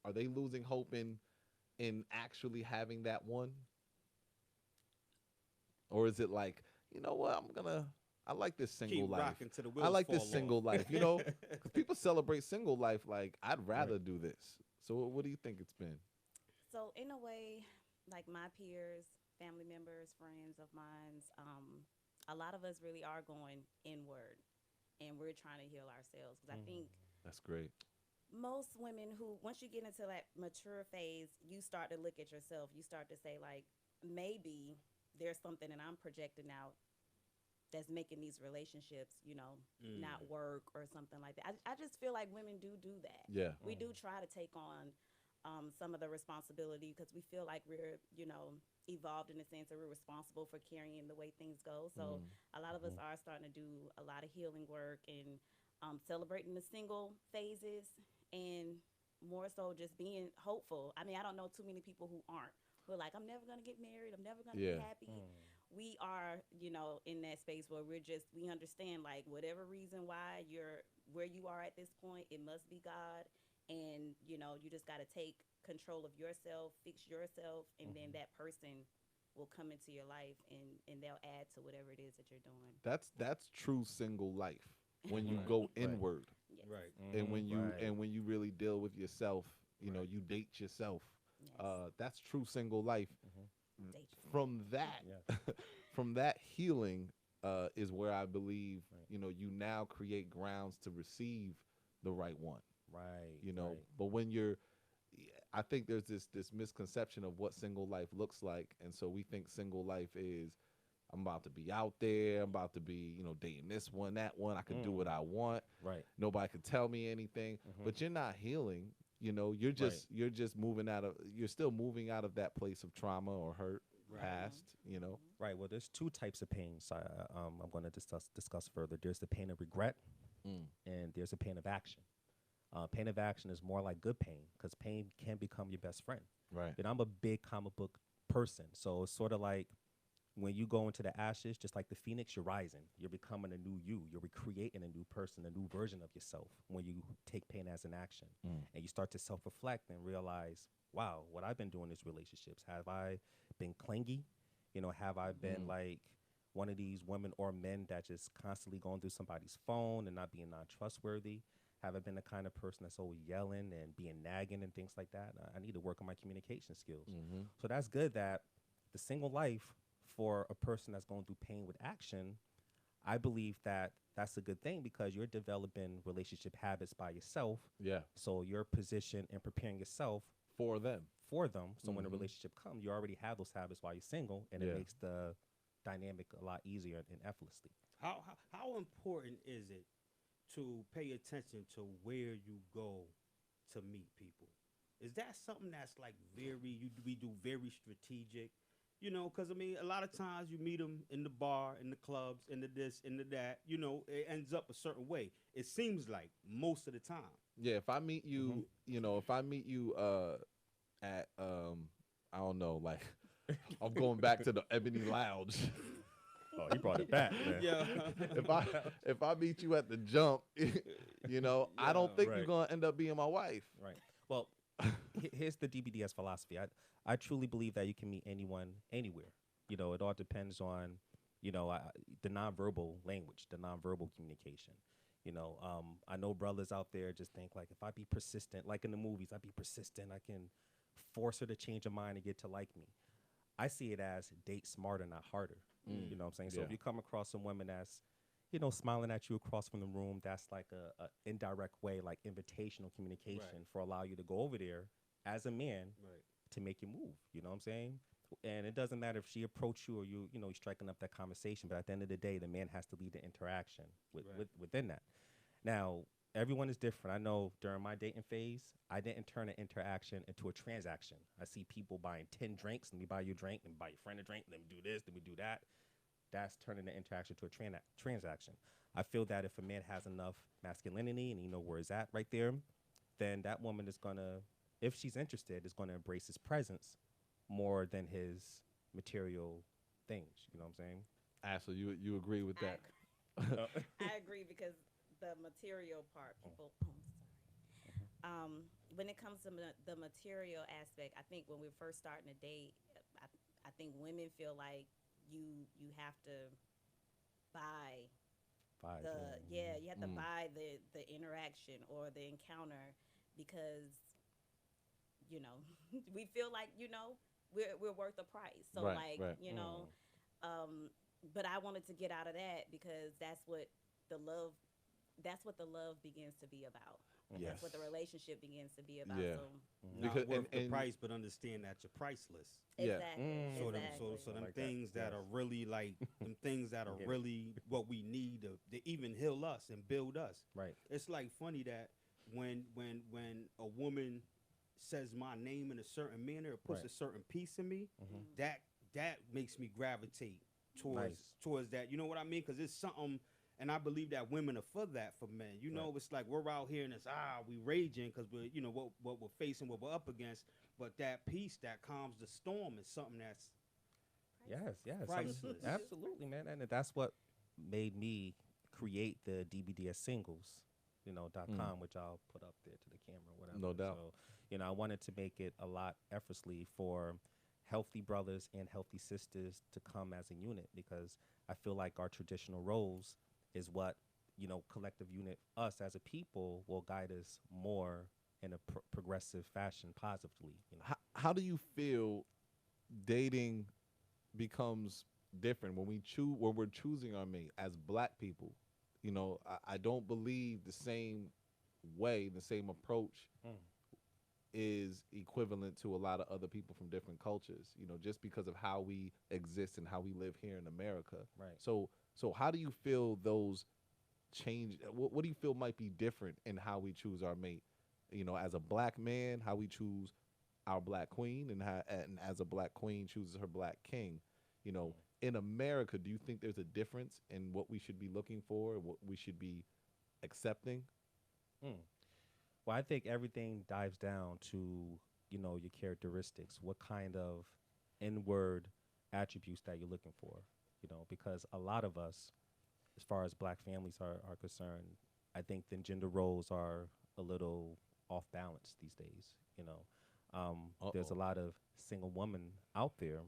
are they losing hope in actually having that one? Or is it like, you know what, I like this single Keep life. rocking till the I wheels like this fall single off. life, 'cause people celebrate single life. Like, I'd rather do this. So what do you think it's been? So in a way, like my peers, family members, friends of mine, a lot of us really are going inward, and we're trying to heal ourselves. Because I think That's great. most women who, once you get into that mature phase, you start to look at yourself. You start to say, like, maybe there's something that I'm projecting out that's making these relationships, not work or something like that. I just feel like women do that. Yeah. We do try to take on some of the responsibility because we feel like we're, evolved in the sense that we're responsible for carrying the way things go. So a lot of us are starting to do a lot of healing work and celebrating the single phases and more so just being hopeful. I mean, I don't know too many people who aren't. Who are like, I'm never going to get married. I'm never going to Yeah. be happy. We are, in that space where we understand, like, whatever reason why you're where you are at this point, it must be God. And, you just got to take control of yourself, fix yourself, and then that person will come into your life and they'll add to whatever it is that you're doing. That's true single life when you Right. go Right. inward Yes. Right. and when you Right. and when you really deal with yourself. Right. You date yourself. Yes. That's true single life. Date yourself. From that, Yeah. from that healing is where I believe Right. you now create grounds to receive the right one. Right. But Right. when I think there's this misconception of what single life looks like, and so we think single life is I'm about to be out there, I'm about to be dating this one, that one, I can do what I want, Right. nobody can tell me anything, but you're not healing. You're still moving out of that place of trauma or hurt Right. past. Right. Well, there's two types of pains I'm going to discuss further. There's the pain of regret, and there's a pain of action. Pain of action is more like good pain because pain can become your best friend. Right. And I'm a big comic book person, so it's sort of like when you go into the ashes, just like the phoenix, you're rising. You're becoming a new you. You're recreating a new person, a new version of yourself when you take pain as an action. And you start to self-reflect and realize, wow, what I've been doing in these relationships. Have I been clingy? Have I been like one of these women or men that just constantly going through somebody's phone and not being non-trustworthy? Have I been the kind of person that's always yelling and being nagging and things like that? I need to work on my communication skills. So that's good that the single life for a person that's going through pain with action, I believe that that's a good thing because you're developing relationship habits by yourself. Yeah. So you're positioned and preparing yourself For them. for them. So when a relationship comes, you already have those habits while you're single, and Yeah. it makes the dynamic a lot easier and effortlessly. How important is it to pay attention to where you go to meet people? Is that something that's like we do very strategic? Because I mean, a lot of times you meet them in the bar, in the clubs, in the this, in the that. It ends up a certain way. It seems like most of the time. Yeah, if I meet you, if I meet you at I don't know, like I'm going back to the Ebony Lounge. Oh, he brought it back, man. Yeah. if I meet you at the Jump, I don't think you're Right. gonna end up being my wife. Right. Well, here's the DBDS philosophy. I truly believe that you can meet anyone anywhere. It all depends on, the nonverbal language, the nonverbal communication. I know brothers out there just think like if I be persistent, like in the movies, I be persistent, I can force her to change her mind and get to like me. I see it as date smarter, not harder. You know what I'm saying? So Yeah. if you come across some women that's, smiling at you across from the room, that's like a indirect way, like invitational communication Right. for allow you to go over there as a man Right. to make you move. You know what I'm saying? And it doesn't matter if she approached you or you're striking up that conversation. But at the end of the day, the man has to lead the interaction within that. Now, everyone is different. I know during my dating phase, I didn't turn an interaction into a transaction. I see people buying 10 drinks. Let me buy you a drink. Let me buy your friend a drink. Let me do this. Let me do that. That's turning the interaction to a transaction. I feel that if a man has enough masculinity and where it's at right there, then that woman is going to, if she's interested, is going to embrace his presence more than his material things. You know what I'm saying? Ashley, you agree with that? I agree because the material part, people. When it comes to the material aspect, I think when we're first starting a date, I think women feel like you have to buy you have to buy the interaction or the encounter because we feel like we're worth a price. So Right, right. but I wanted to get out of that because that's what the love begins to be about. Yes. That's what the relationship begins to be about. Yeah. So Not Because- worth the and- price, but understand that you're priceless. Yeah. exactly. So exactly. them like that. things that Yes. are really like them things that are Get it. really what we need to even heal us and build us. Right. It's like funny that when a woman says my name in a certain manner, or puts Right. a certain piece in me, that makes me gravitate Nice. towards that. You know what I mean? Because it's something. And I believe that women are for that for men. It's like we're out here and it's we raging because we're what we're facing, what we're up against. But that peace that calms the storm is something that's Yes. priceless. Absolutely, man. And that's what made me create the DBDS singles, .com, which I'll put up there to the camera, whatever. No doubt. So, I wanted to make it a lot effortlessly for healthy brothers and healthy sisters to come as a unit because I feel like our traditional roles is what, collective unit, us as a people, will guide us more in a progressive fashion positively. How do you feel dating becomes different when we're choosing our mate as black people? I don't believe the same way, the same approach is equivalent to a lot of other people from different cultures, just because of how we exist and how we live here in America. Right. So how do you feel those change? What do you feel might be different in how we choose our mate? As a black man, how we choose our black queen, and as a black queen chooses her black king. In America, do you think there's a difference in what we should be looking for, what we should be accepting? Well, I think everything dives down to, your characteristics. What kind of inward attributes that you're looking for, because a lot of us, as far as black families are concerned, I think the gender roles are a little off balance these days. There's a Uh-oh. lot of single women out there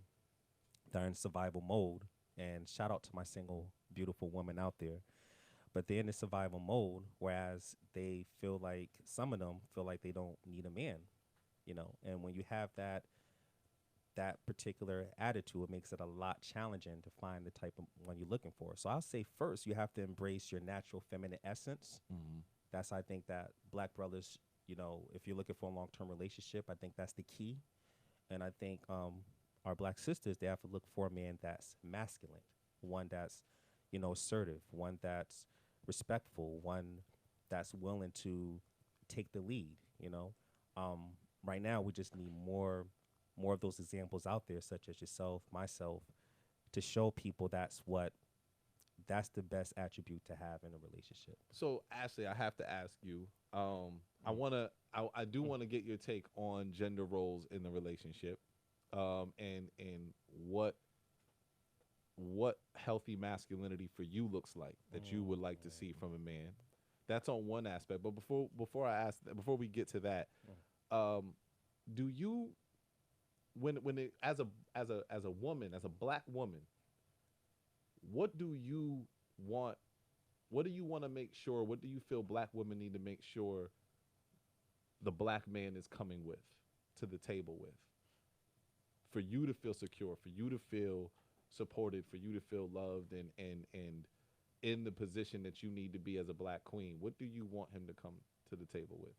that are in survival mode, and shout out to my single beautiful women out there. But they're in the survival mode, whereas some of them feel like they don't need a man. And when you have that particular attitude, it makes it a lot challenging to find the type of one you're looking for. So I'll say first, you have to embrace your natural feminine essence. Mm-hmm. That's, I think, that black brothers, if you're looking for a long-term relationship, I think that's the key. And I think our black sisters, they have to look for a man that's masculine, one that's, assertive, one that's respectful, one that's willing to take the lead. Right now, we just need more of those examples out there, such as yourself, myself, to show people that's the best attribute to have in a relationship. So Ashley, I have to ask you. I do want to get your take on gender roles in the relationship, and what healthy masculinity for you looks like that you would like to see from a man. That's on one aspect. But before we get to that, do you when it as a woman, as a black woman, what do you want? What do you want to make sure? What do you feel black women need to make sure the black man is coming with to the table with, for you to feel secure, for you to feel supported, for you to feel loved and in the position that you need to be as a black queen? What do you want him to come to the table with?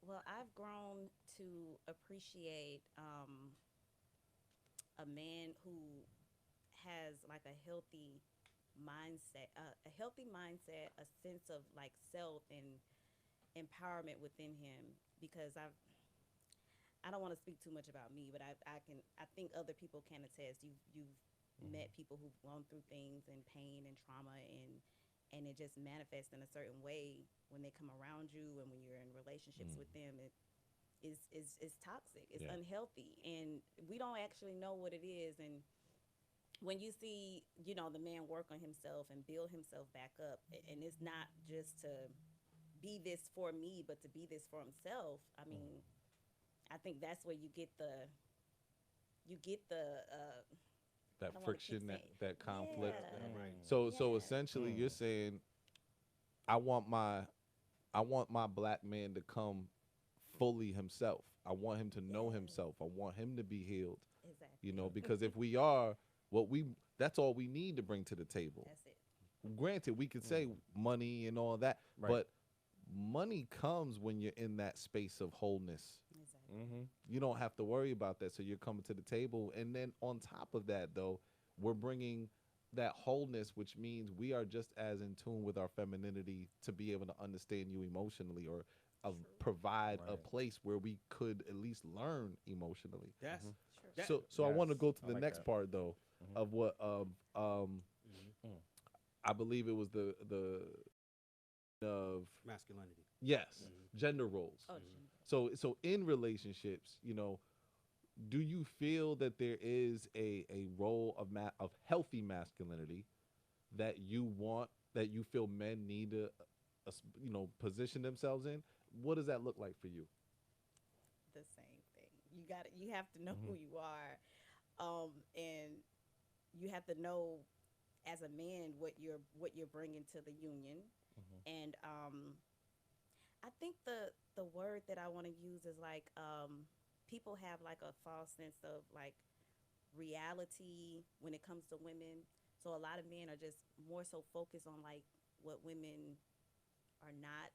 Well, I've grown to appreciate a man who has like a sense of like self and empowerment within him. Because I don't want to speak too much about me, but I think other people can attest. You've met people who've gone through things and pain and trauma, and it just manifests in a certain way when they come around you, and when you're in relationships with them. It is toxic. It's unhealthy, and we don't actually know what it is. And when you see, the man work on himself and build himself back up, and it's not just to be this for me, but to be this for himself. I mean, I think that's where you get the That I don't wanna keep friction, that saying- that conflict. Yeah. Right. So Yeah. essentially, you're saying I want my black man to come fully himself. I want him to know Yeah. himself. I want him to be healed. Exactly. Because if we are that's all we need to bring to the table. That's it. Granted, we could say money and all that, Right. but money comes when you're in that space of wholeness. Exactly. Mm-hmm. You don't have to worry about that. So you're coming to the table. And then on top of that, though, we're bringing that wholeness, which means we are just as in tune with our femininity to be able to understand you emotionally, or provide a Right. place where we could at least learn emotionally. That's True. that, So I want to Yes, go to I the like next that. part, though, Mhm. of what Mhm. I believe it was the of masculinity. yes, Mhm. gender roles. Oh, So in relationships, do you feel that there is a role of healthy masculinity that you feel men need to position themselves in? What does that look like for you? the same thing. You have to know who you are, and you have to know as a man what you're bringing to the union. And I think the word that I want to use is like, people have like a false sense of like reality when it comes to women. So a lot of men are just more so focused on like what women are not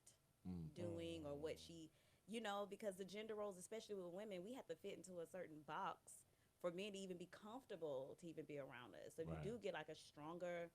doing, or what because the gender roles, especially with women, we have to fit into a certain box for men to even be comfortable to even be around us. So if Right. you do get like a stronger,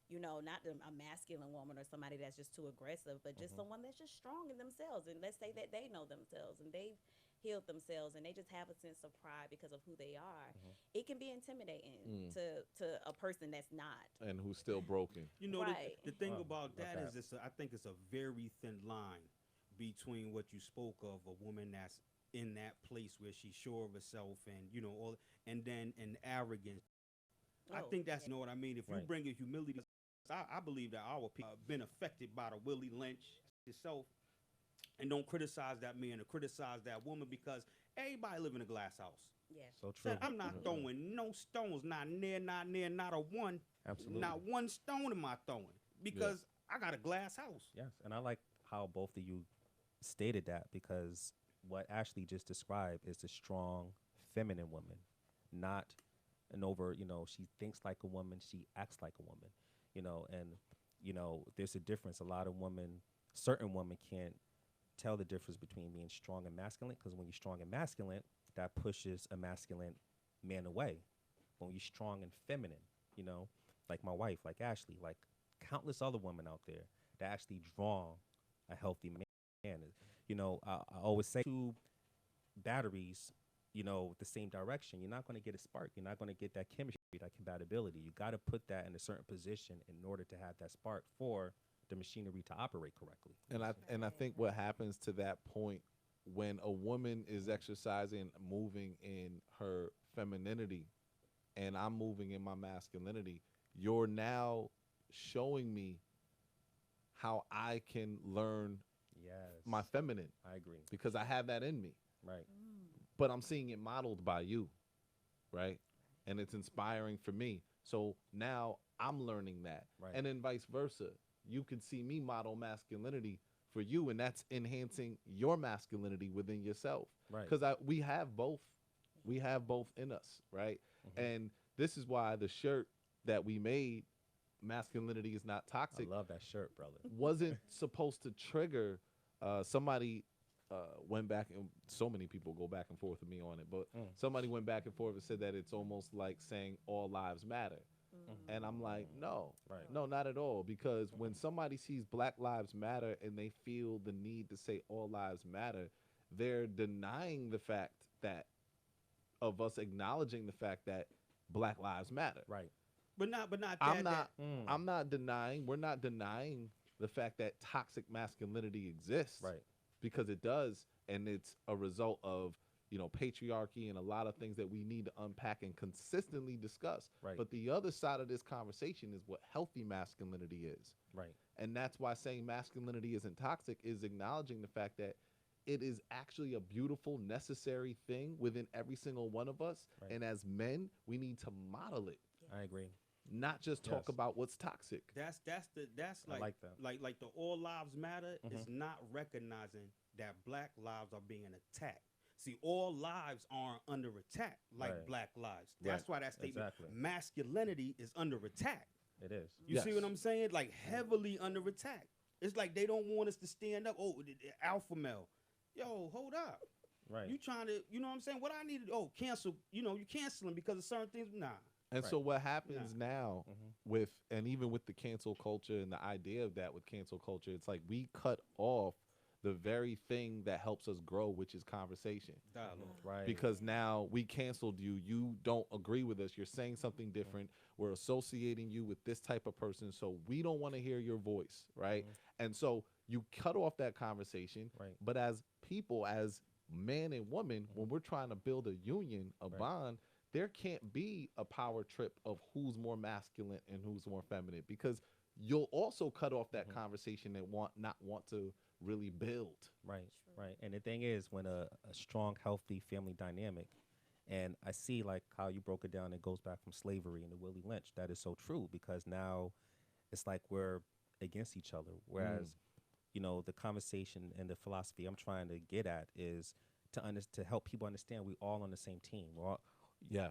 not a masculine woman or somebody that's just too aggressive, but just someone that's just strong in themselves, and let's say that they know themselves and they've healed themselves and they just have a sense of pride because of who they are, it can be intimidating to a person that's not. And who's still broken? Right. The thing Oh, about that love is, I think it's a very thin line between what you spoke of, a woman that's in that place where she's sure of herself and all, and then an arrogance. I Oh, think that's yeah. you know what I mean. If you Right. bring a humility, I believe that our people have been affected by the Willie Lynch itself, and don't criticize that man or criticize that woman because everybody live in a glass house. Yeah. So true. Said, I'm not Mhm. throwing no stones, not near, not a one, Absolutely. not one stone am I throwing because I got a glass house. Yes, and I like how both of you stated that because what Ashley just described is a strong feminine woman, not an over, she thinks like a woman, she acts like a woman, and there's a difference. A lot of women, certain women can't tell the difference between being strong and masculine because when you're strong and masculine, that pushes a masculine man away. When you're strong and feminine, like my wife, like Ashley, like countless other women out there that actually draw a healthy man. I always say two batteries, the same direction, you're not going to get a spark. You're not going to get that chemistry, that compatibility. You got to put that in a certain position in order to have that spark for the machinery to operate correctly. And I think what happens to that point when a woman is exercising, moving in her femininity, and I'm moving in my masculinity, you're now showing me how I can learn Yes. my feminine I agree. because I have that in me. Right. But I'm seeing it modeled by you, right? And it's inspiring for me. So now I'm learning that. Right. And then vice versa. You can see me model masculinity for you, and that's enhancing your masculinity within yourself. Right. Because we have both. We have both in us, right? And this is why the shirt that we made, Masculinity is Not I Toxic, love that shirt, brother. wasn't supposed to trigger somebody went back, and so many people go back and forth with me on it, but somebody went back and forth and said that it's almost like saying all lives matter. And I'm like, no, Right. no, not at all. Because when somebody sees Black Lives Matter and they feel the need to say all lives matter, they're denying the fact that of us acknowledging the fact that Black Lives Matter. Right. But not that. I'm not. Mm. I'm not denying. We're not denying the fact that toxic masculinity exists. Right. Because it does, and it's a result of patriarchy and a lot of things that we need to unpack and consistently discuss. Right. But the other side of this conversation is what healthy masculinity is. Right. And that's why saying masculinity isn't toxic is acknowledging the fact that it is actually a beautiful, necessary thing within every single one of us. Right. And as men, we need to model it, I agree. not just talk Yes. about what's toxic. That's I like like that. like the all lives matter is not recognizing that Black lives are being attacked. See, all lives aren't under attack like Right. Black lives. That's why that statement, Exactly. masculinity is under attack. It is. You see Yes. what I'm saying? Like heavily under attack. It's like they don't want us to stand up. Oh, the alpha male. Yo, hold up. Right. You trying to, you know what I'm saying? What I need to, cancel, you canceling because of certain things. Nah. And Right. so what happens now Mhm. with, and even with the cancel culture and the idea of that with cancel culture, it's like we cut off the very thing that helps us grow, which is conversation. Dialogue. Right. Because now we canceled you. You don't agree with us. You're saying something different. We're associating you with this type of person. So we don't want to hear your voice. Right. And so you cut off that conversation. Right. But as people, as man and woman, when we're trying to build a union, a bond, there can't be a power trip of who's more masculine and who's more feminine, because you'll also cut off that conversation and not want to really build. Right. Right. And the thing is, when a strong, healthy family dynamic, and I see like how you broke it down, it goes back from slavery and to Willie Lynch. That is so true, because now it's like we're against each other. Whereas, the conversation and the philosophy I'm trying to get at is to help people understand we all on the same team. We're all,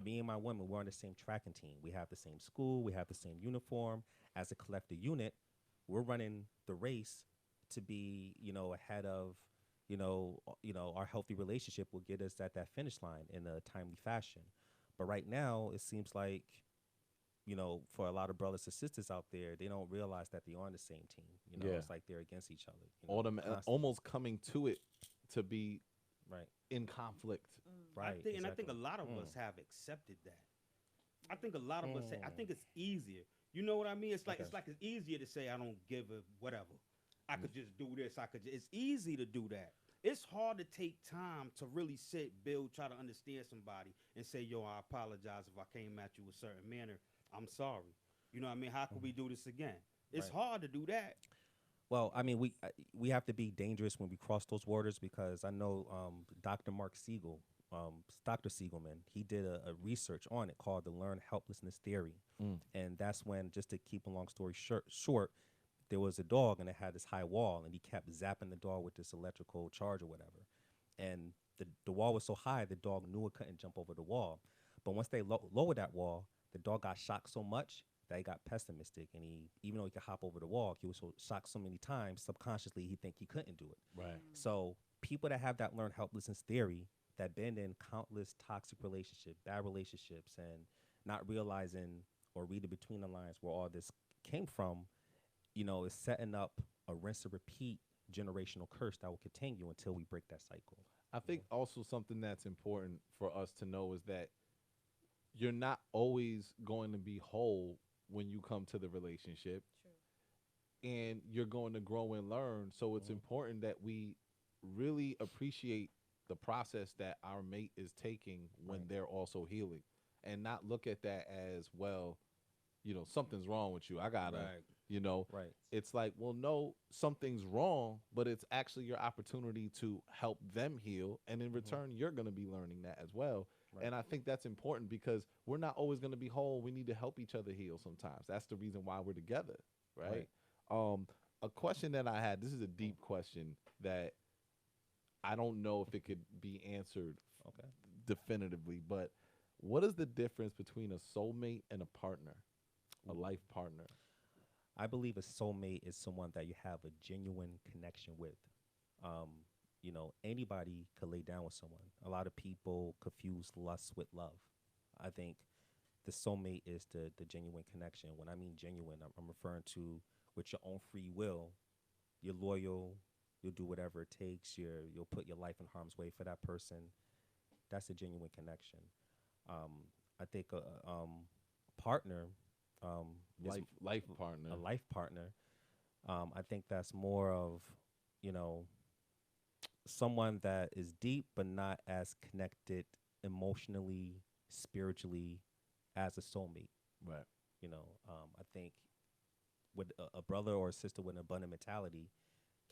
me and my women, we're on the same tracking team. We have the same school. We have the same uniform. As a collective unit, we're running the race to be, ahead of, our healthy relationship will get us at that finish line in a timely fashion. But right now, it seems like, for a lot of brothers and sisters out there, they don't realize that they're on the same team. It's like they're against each other. Constantly. Almost coming to it to be Right. in conflict. Right. I think a exactly. lot of us have accepted that. I think a lot of us say, I think it's easier. You know what I mean? It's like Okay. it's easier to say I don't give a whatever. I could just do this. It's easy to do that. it's hard to take time to really sit, build, try to understand somebody and say, yo, I apologize if I came at you a certain manner. I'm sorry. You know what I mean? How can we do this again? It's Right. hard to do that. Well, I mean, we have to be dangerous when we cross those waters because I know Dr. Mark Siegel, Dr. Siegelman, he did a research on it called the learned helplessness theory, Mm. and that's when, just to keep a long story short, there was a dog and it had this high wall, and he kept zapping the dog with this electrical charge or whatever, and the wall was so high the dog knew it couldn't jump over the wall, but once they lowered that wall, the dog got shocked so much that he got pessimistic, and he, even though he could hop over the wall, he was so shocked so many times subconsciously he think he couldn't do it. Right. So people that have that learned helplessness theory, that been in countless toxic relationships, bad relationships, and not realizing or reading between the lines where all this came from, is setting up a rinse and repeat generational curse that will continue until we break that cycle. I think also something that's important for us to know is that you're not always going to be whole when you come to the relationship, True. and you're going to grow and learn. So it's important that we really appreciate the process that our mate is taking when Right. they're also healing, and not look at that as, well, something's wrong with you. I gotta, Right. Right. it's like, well, no, something's wrong, but it's actually your opportunity to help them heal. And in return, you're going to be learning that as well. Right. And I think that's important because we're not always going to be whole. We need to help each other heal sometimes. That's the reason why we're together. Right. A question that I had, this is a deep question that I don't know if it could be answered Okay. definitively, but what is the difference between a soulmate and a partner, a life partner? I believe a soulmate is someone that you have a genuine connection with. Anybody could lay down with someone. A lot of people confuse lust with love. I think the soulmate is the genuine connection. When I mean genuine, I'm referring to with your own free will. You're loyal. You'll do whatever it takes. You'll put your life in harm's way for that person. That's a genuine connection. I think a partner, is Life partner. a life partner. I think that's more of, someone that is deep but not as connected emotionally, spiritually as a soulmate. Right. I think with a brother or a sister with an abundant mentality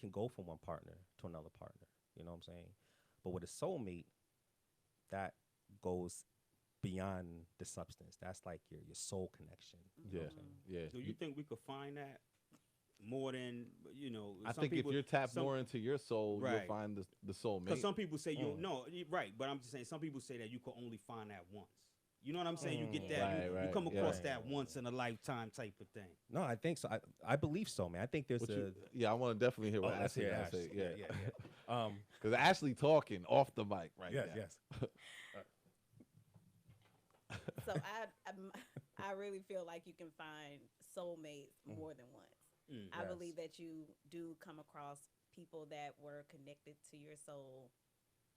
can go from one partner to another partner. You know what I'm saying? But with a soulmate, that goes beyond the substance. That's like your soul connection. You know what I'm saying? Yeah. Do you think we could find that more than, I some think people, if you're tapped some- more into your soul, you'll Right. find the soulmate. Because some people say Mm. right, but I'm just saying some people say that you could only find that once. You know what I'm saying? You get that, Right, you right, come across yeah. that once in a lifetime type of thing. No, I think so. I believe so, man. I think there's Yeah, I want to definitely hear what let's Ashley hear has to Ash. say. Yeah, yeah. because Ashley talking off the mic right Yes, now. yes. So I really feel like you can find soulmates more than once. I Yes. believe that you do come across people that were connected to your soul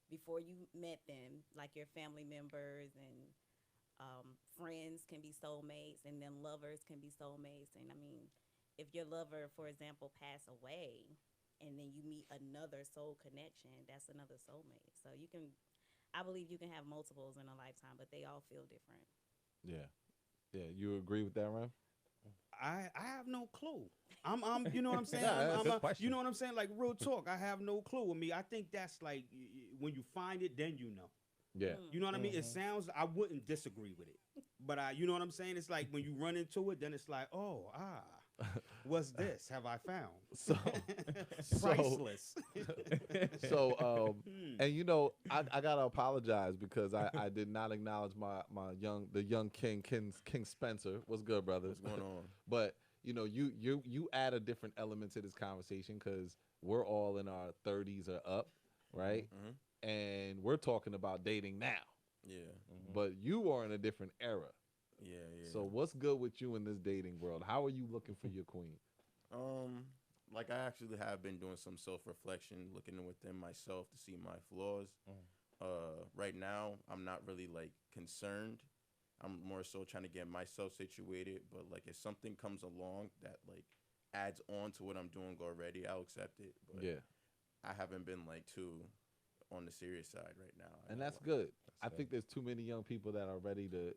before you met them, like your family members and friends can be soulmates, and then lovers can be soulmates. And I mean, if your lover, for example, pass away, and then you meet another soul connection, that's another soulmate. So I believe you can have multiples in a lifetime, but they all feel different. Yeah. You agree with that, Ram? I have no clue. I'm you know what I'm saying? Yeah, that's a good You question. know what I'm saying? Like real talk, I have no clue. I mean, I think that's like when you find it, then you know. Yeah. You know what I mean? It sounds. I wouldn't disagree with it, but you know what I'm saying? It's like when you run into it, then it's like, oh, what's this? Have I found? So, Priceless. and I gotta apologize because I did not acknowledge the young King Spencer. What's good, brother? What's going on? But you add a different element to this conversation because we're all in our 30s or up, right? Mhm. And we're talking about dating now, Yeah. but you are in a different era. Yeah. So what's good with you in this dating world? How are you looking for your queen? Like I actually have been doing some self-reflection, looking within myself to see my flaws. Right now, I'm not really like concerned. I'm more so trying to get myself situated. But like, if something comes along that like adds on to what I'm doing already, I'll accept it. But Yeah. I haven't been like too on the serious side right now. And I that's want- good. I That's think there's too many young people that are ready to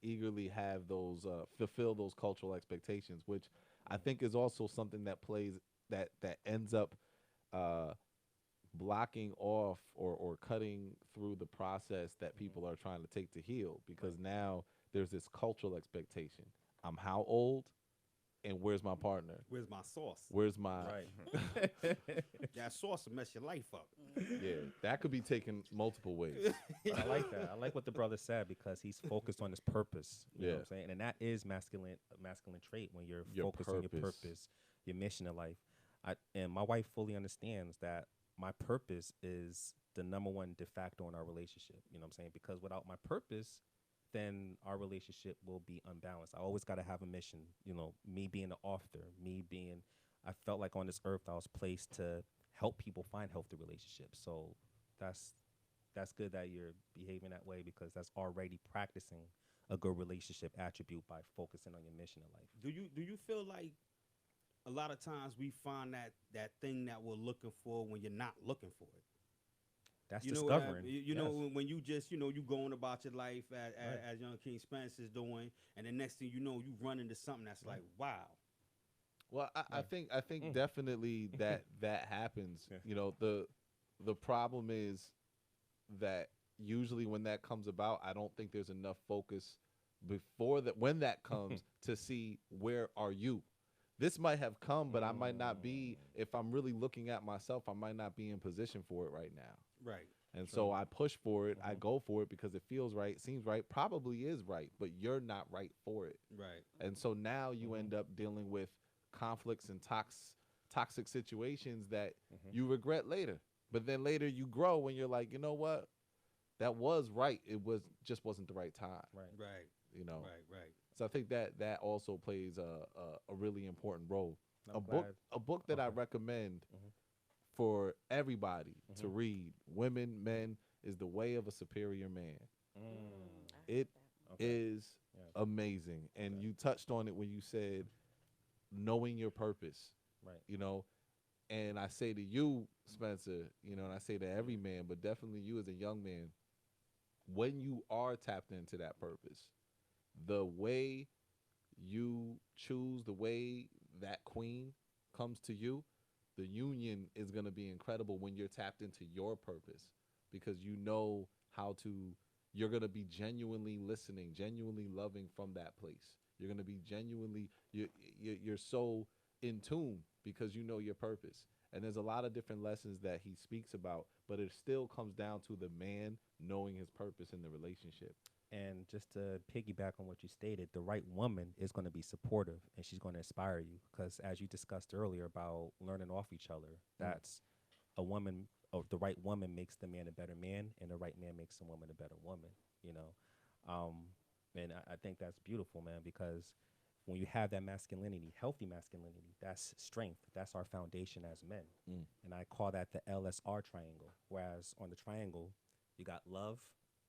eagerly have those fulfill those cultural expectations, which I think is also something that plays that ends up uh, blocking off or cutting through the process that people are trying to take to heal, because now there's this cultural expectation. I'm how old, and where's my partner? Where's my sauce? Where's my Right. That sauce will mess your life up. yeah? That could be taken multiple ways. I like that. I like what the brother said because he's focused on his purpose. You know what I'm Yeah. saying? And that is a masculine trait when you're Your focused on your purpose. purpose, your mission in life. And my wife fully understands that my purpose is the number one de facto in our relationship. You know what I'm saying? Because without my purpose, then our relationship will be unbalanced. I always got to have a mission. You know, me being an author, I felt like on this earth I was placed to help people find healthy relationships. So that's good that you're behaving that way because that's already practicing a good relationship attribute by focusing on your mission in life. Do you feel like a lot of times we find that thing that we're looking for when you're not looking for it? That's You know what discovering. you know Yes. when you just you going about your life Right. as young King Spence is doing, and the next thing you know you run into something that's like wow. Well, I think Mm. definitely that happens. Yeah. You know, the problem is that usually when that comes about, I don't think there's enough focus before that when that comes to see where are you. This might have come, but I might not be. If I'm really looking at myself, I might not be in position for it right now. Right. And True. so I push for it. I Mhm. go for it because it feels right, seems right, probably is right, but you're not right for it. Right. And so now you Mhm. end up dealing with conflicts and toxic situations that Mhm. you regret later. But then later you grow and you're like, you know what? That was right. It wasn't the right time. Right. Right. You know. Right. So I think that also plays a really important role. I'm A book glad. a book that I Okay. recommend Mhm. for everybody to Mhm. read, women, men, is The Way of a Superior Man. Mm. I heard It that. Okay. is Yes. amazing. And Okay. you touched on it when you said knowing your purpose, Right. you know. And I say to you, Spencer, you know, and I say to every man, but definitely you as a young man, when you are tapped into that purpose, the way you choose, the way that queen comes to you, the union is going to be incredible when you're tapped into your purpose because you know how to, you're going to be genuinely listening, genuinely loving from that place. You're going to be genuinely, you're so in tune because you know your purpose. And there's a lot of different lessons that he speaks about, but it still comes down to the man knowing his purpose in the relationship. And just to piggyback on what you stated, the right woman is going to be supportive and she's going to inspire you because, as you discussed earlier about learning off each other, that's a woman, or the right woman makes the man a better man, and the right man makes the woman a better woman, you know. And I think that's beautiful, man, because when you have that masculinity, healthy masculinity, that's strength. That's our foundation as men. Mm. And I call that the LSR triangle. Whereas on the triangle, you got love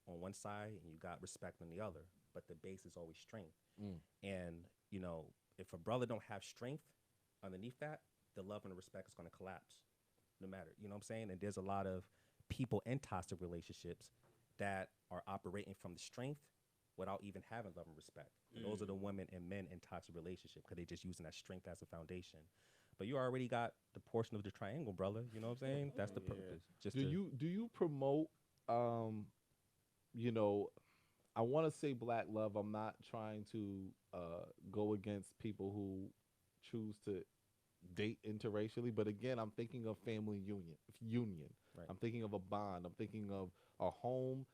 on one side and you got respect on the other, but the base is always strength. Mm. And you know, if a brother don't have strength underneath that, the love and the respect is going to collapse, no matter. You know what I'm saying? And there's a lot of people in toxic relationships that are operating from the strength without even having love and respect. And those are the women and men in toxic relationship because they just using that strength as a foundation. But you already got the portion of the triangle, brother. You know what I'm saying? That's the Yeah. purpose. Just Do to, you promote you know, I want to say black love. I'm not trying to go against people who choose to date interracially, but again, I'm thinking of family union. Right. I'm thinking of a bond. I'm thinking of a home.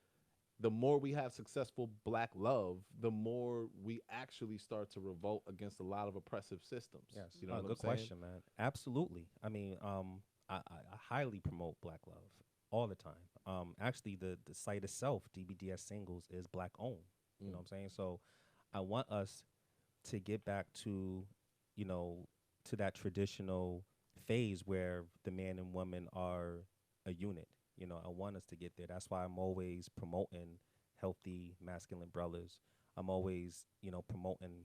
The more we have successful black love, the more we actually start to revolt against a lot of oppressive systems. Yes. You know what I'm Good saying? question, man. Absolutely. I mean, I highly promote black love all the time. Actually, the site itself, DBDS Singles, is black owned. You know what I'm saying? So I want us to get back to, you know, to that traditional phase where the man and woman are a unit. You know, I want us to get there. That's why I'm always promoting healthy masculine brothers. I'm always, you know, promoting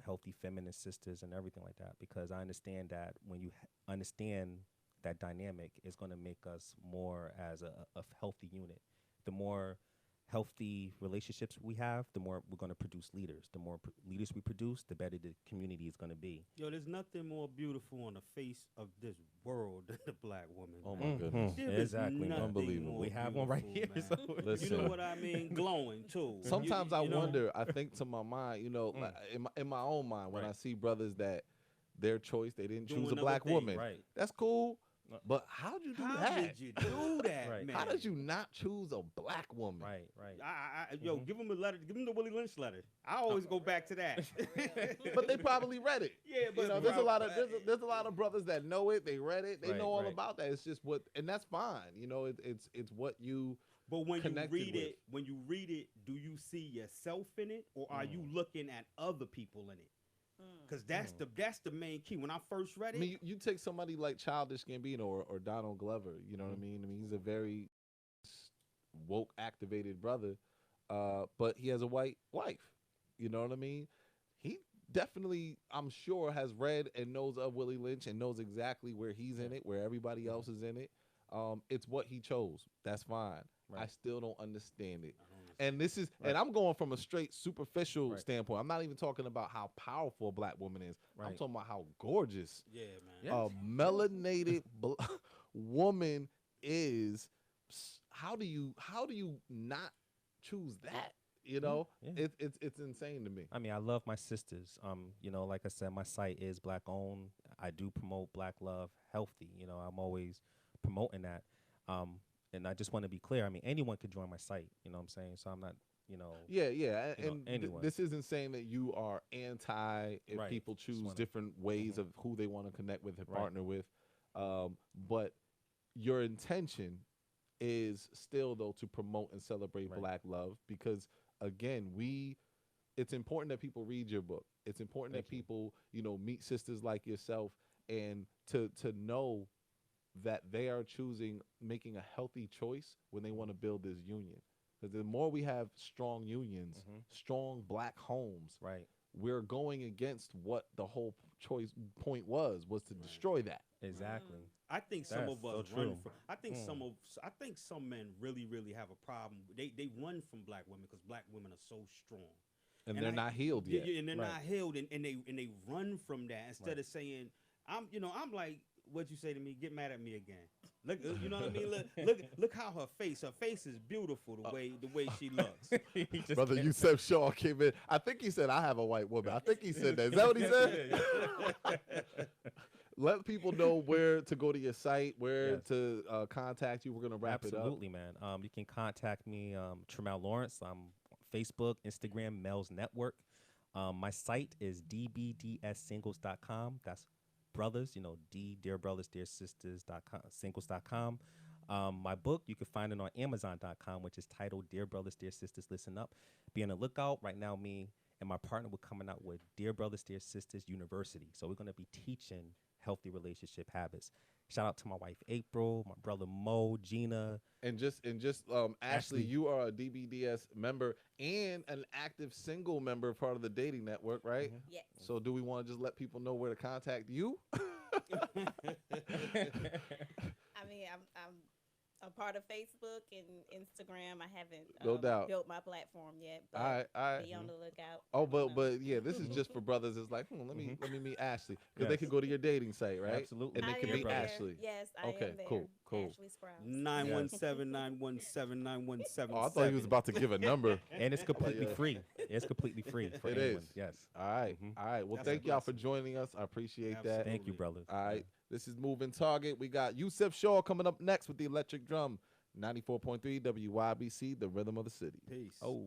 healthy feminine sisters and everything like that because I understand that when you understand that dynamic is going to make us more as a healthy unit. The more healthy relationships we have, the more we're going to produce leaders. The more leaders we produce, the better the community is going to be. Yo, there's nothing more beautiful on the face of this world than a black woman. Oh man. my goodness. There is Exactly, man. nothing Unbelievable. more We have one right here. beautiful, man. So Listen. You know what I mean? Glowing too. Sometimes I You know? wonder. I think to my mind, you know, like, in my own mind, when Right. I see brothers that their choice, they didn't Doing choose a other black things. woman. Right. That's cool. No. But how'd you do How that? did you do that, Right. man? How did you not choose a black woman? Right, right. Yo, give him a letter. Give him the Willie Lynch letter. I always go back to that. But they probably read it. Yeah, but You know, there's a lot of there's a lot of brothers that know it. They read it. They Right, know all right. about that. It's just what, and that's fine. You know, it's what you. But when you connected read with. it, do you see yourself in it, or are you looking at other people in it? Because that's the main key. When I first read I it, mean, you take somebody like Childish Gambino or Donald Glover. You know what I mean? I mean, he's a very woke, activated brother, but he has a white wife. You know what I mean? He definitely, I'm sure, has read and knows of Willie Lynch and knows exactly where he's in it, where everybody else is in it. It's what he chose. That's fine. I Right. still don't understand it. And this is, and I'm going from a straight superficial Right. standpoint. I'm not even talking about how powerful a black woman is. I'm Right. talking about how gorgeous yeah, man. Yeah. a melanated woman is. How do you not choose that? You know, Yeah. it's insane to me. I mean, I love my sisters. You know, like I said, my site is black owned. I do promote black love, healthy. You know, I'm always promoting that. And I just want to be clear. I mean, anyone could join my site. You know what I'm saying? So I'm not, you know. Yeah, You know, and anyone. this isn't saying that you are anti if Right. people Just choose wanna- different ways of who they want to connect with and Right. partner with, but your intention is still though to promote and celebrate Right. black love, because again, it's important that people read your book. It's important Thank that you. people, you know, meet sisters like yourself, and to know that they are making a healthy choice when they want to build this union. Because the more we have strong unions, strong black homes, Right. we're going against what the whole point was to destroy that. Exactly. I think some That's of us so run true. from. I think some men really have a problem. They run from black women because black women are so strong. And And they're I- not healed yet. Yeah, and they're Right. not healed, and they run from that instead Right. of saying, I'm like, what you say to me? Get mad at me again. Look, you know what I mean? Look how her face is beautiful the way she looks. He just Brother can't- Yusef Shaw came in. I think he said, I have a white woman. I think he said that. Is that what he said? Let people know where to go to your site, where Yes. to contact you. We're going to wrap Absolutely, man. You can contact me, Treamell Lawrence. I'm on Facebook, Instagram, Mel's Network. My site is dbdssingles.com. That's brothers, you know, dear brothers, dear sisters.com, singles.com. My book, you can find it on amazon.com, which is titled Dear Brothers, Dear Sisters, Listen Up. Be on the lookout. Right now, me and my partner, we're coming out with Dear Brothers, Dear Sisters University. So we're going to be teaching healthy relationship habits. Shout out to my wife, April, my brother, Mo, Gina. And just Ashley, you are a DBDS member and an active single member, part of the dating network, right? Yes. So do we want to just let people know where to contact you? I mean, I'm a part of Facebook and Instagram. I haven't No doubt. built my platform yet, but All right. be on the lookout. Oh, Let me know. but yeah, this is just for brothers. It's like, let me meet Ashley, because they Yes. can go to your dating site, right? Absolutely. And they I can am meet there. Ashley. Yes, I Okay, am there. cool. Ashley Sprowls. 917-917-917. Oh, I thought he was about to give a number. And it's completely yeah. free. It's completely free for It anyone. is. Yes. All right. All right. Well, That's a thank y'all for blessing. joining us. I appreciate that. Absolutely. Thank you, brothers. All right. This is Moving Target. We got Yusef Shaw coming up next with the electric drum. 94.3 WYBC, the rhythm of the city. Peace. Oh.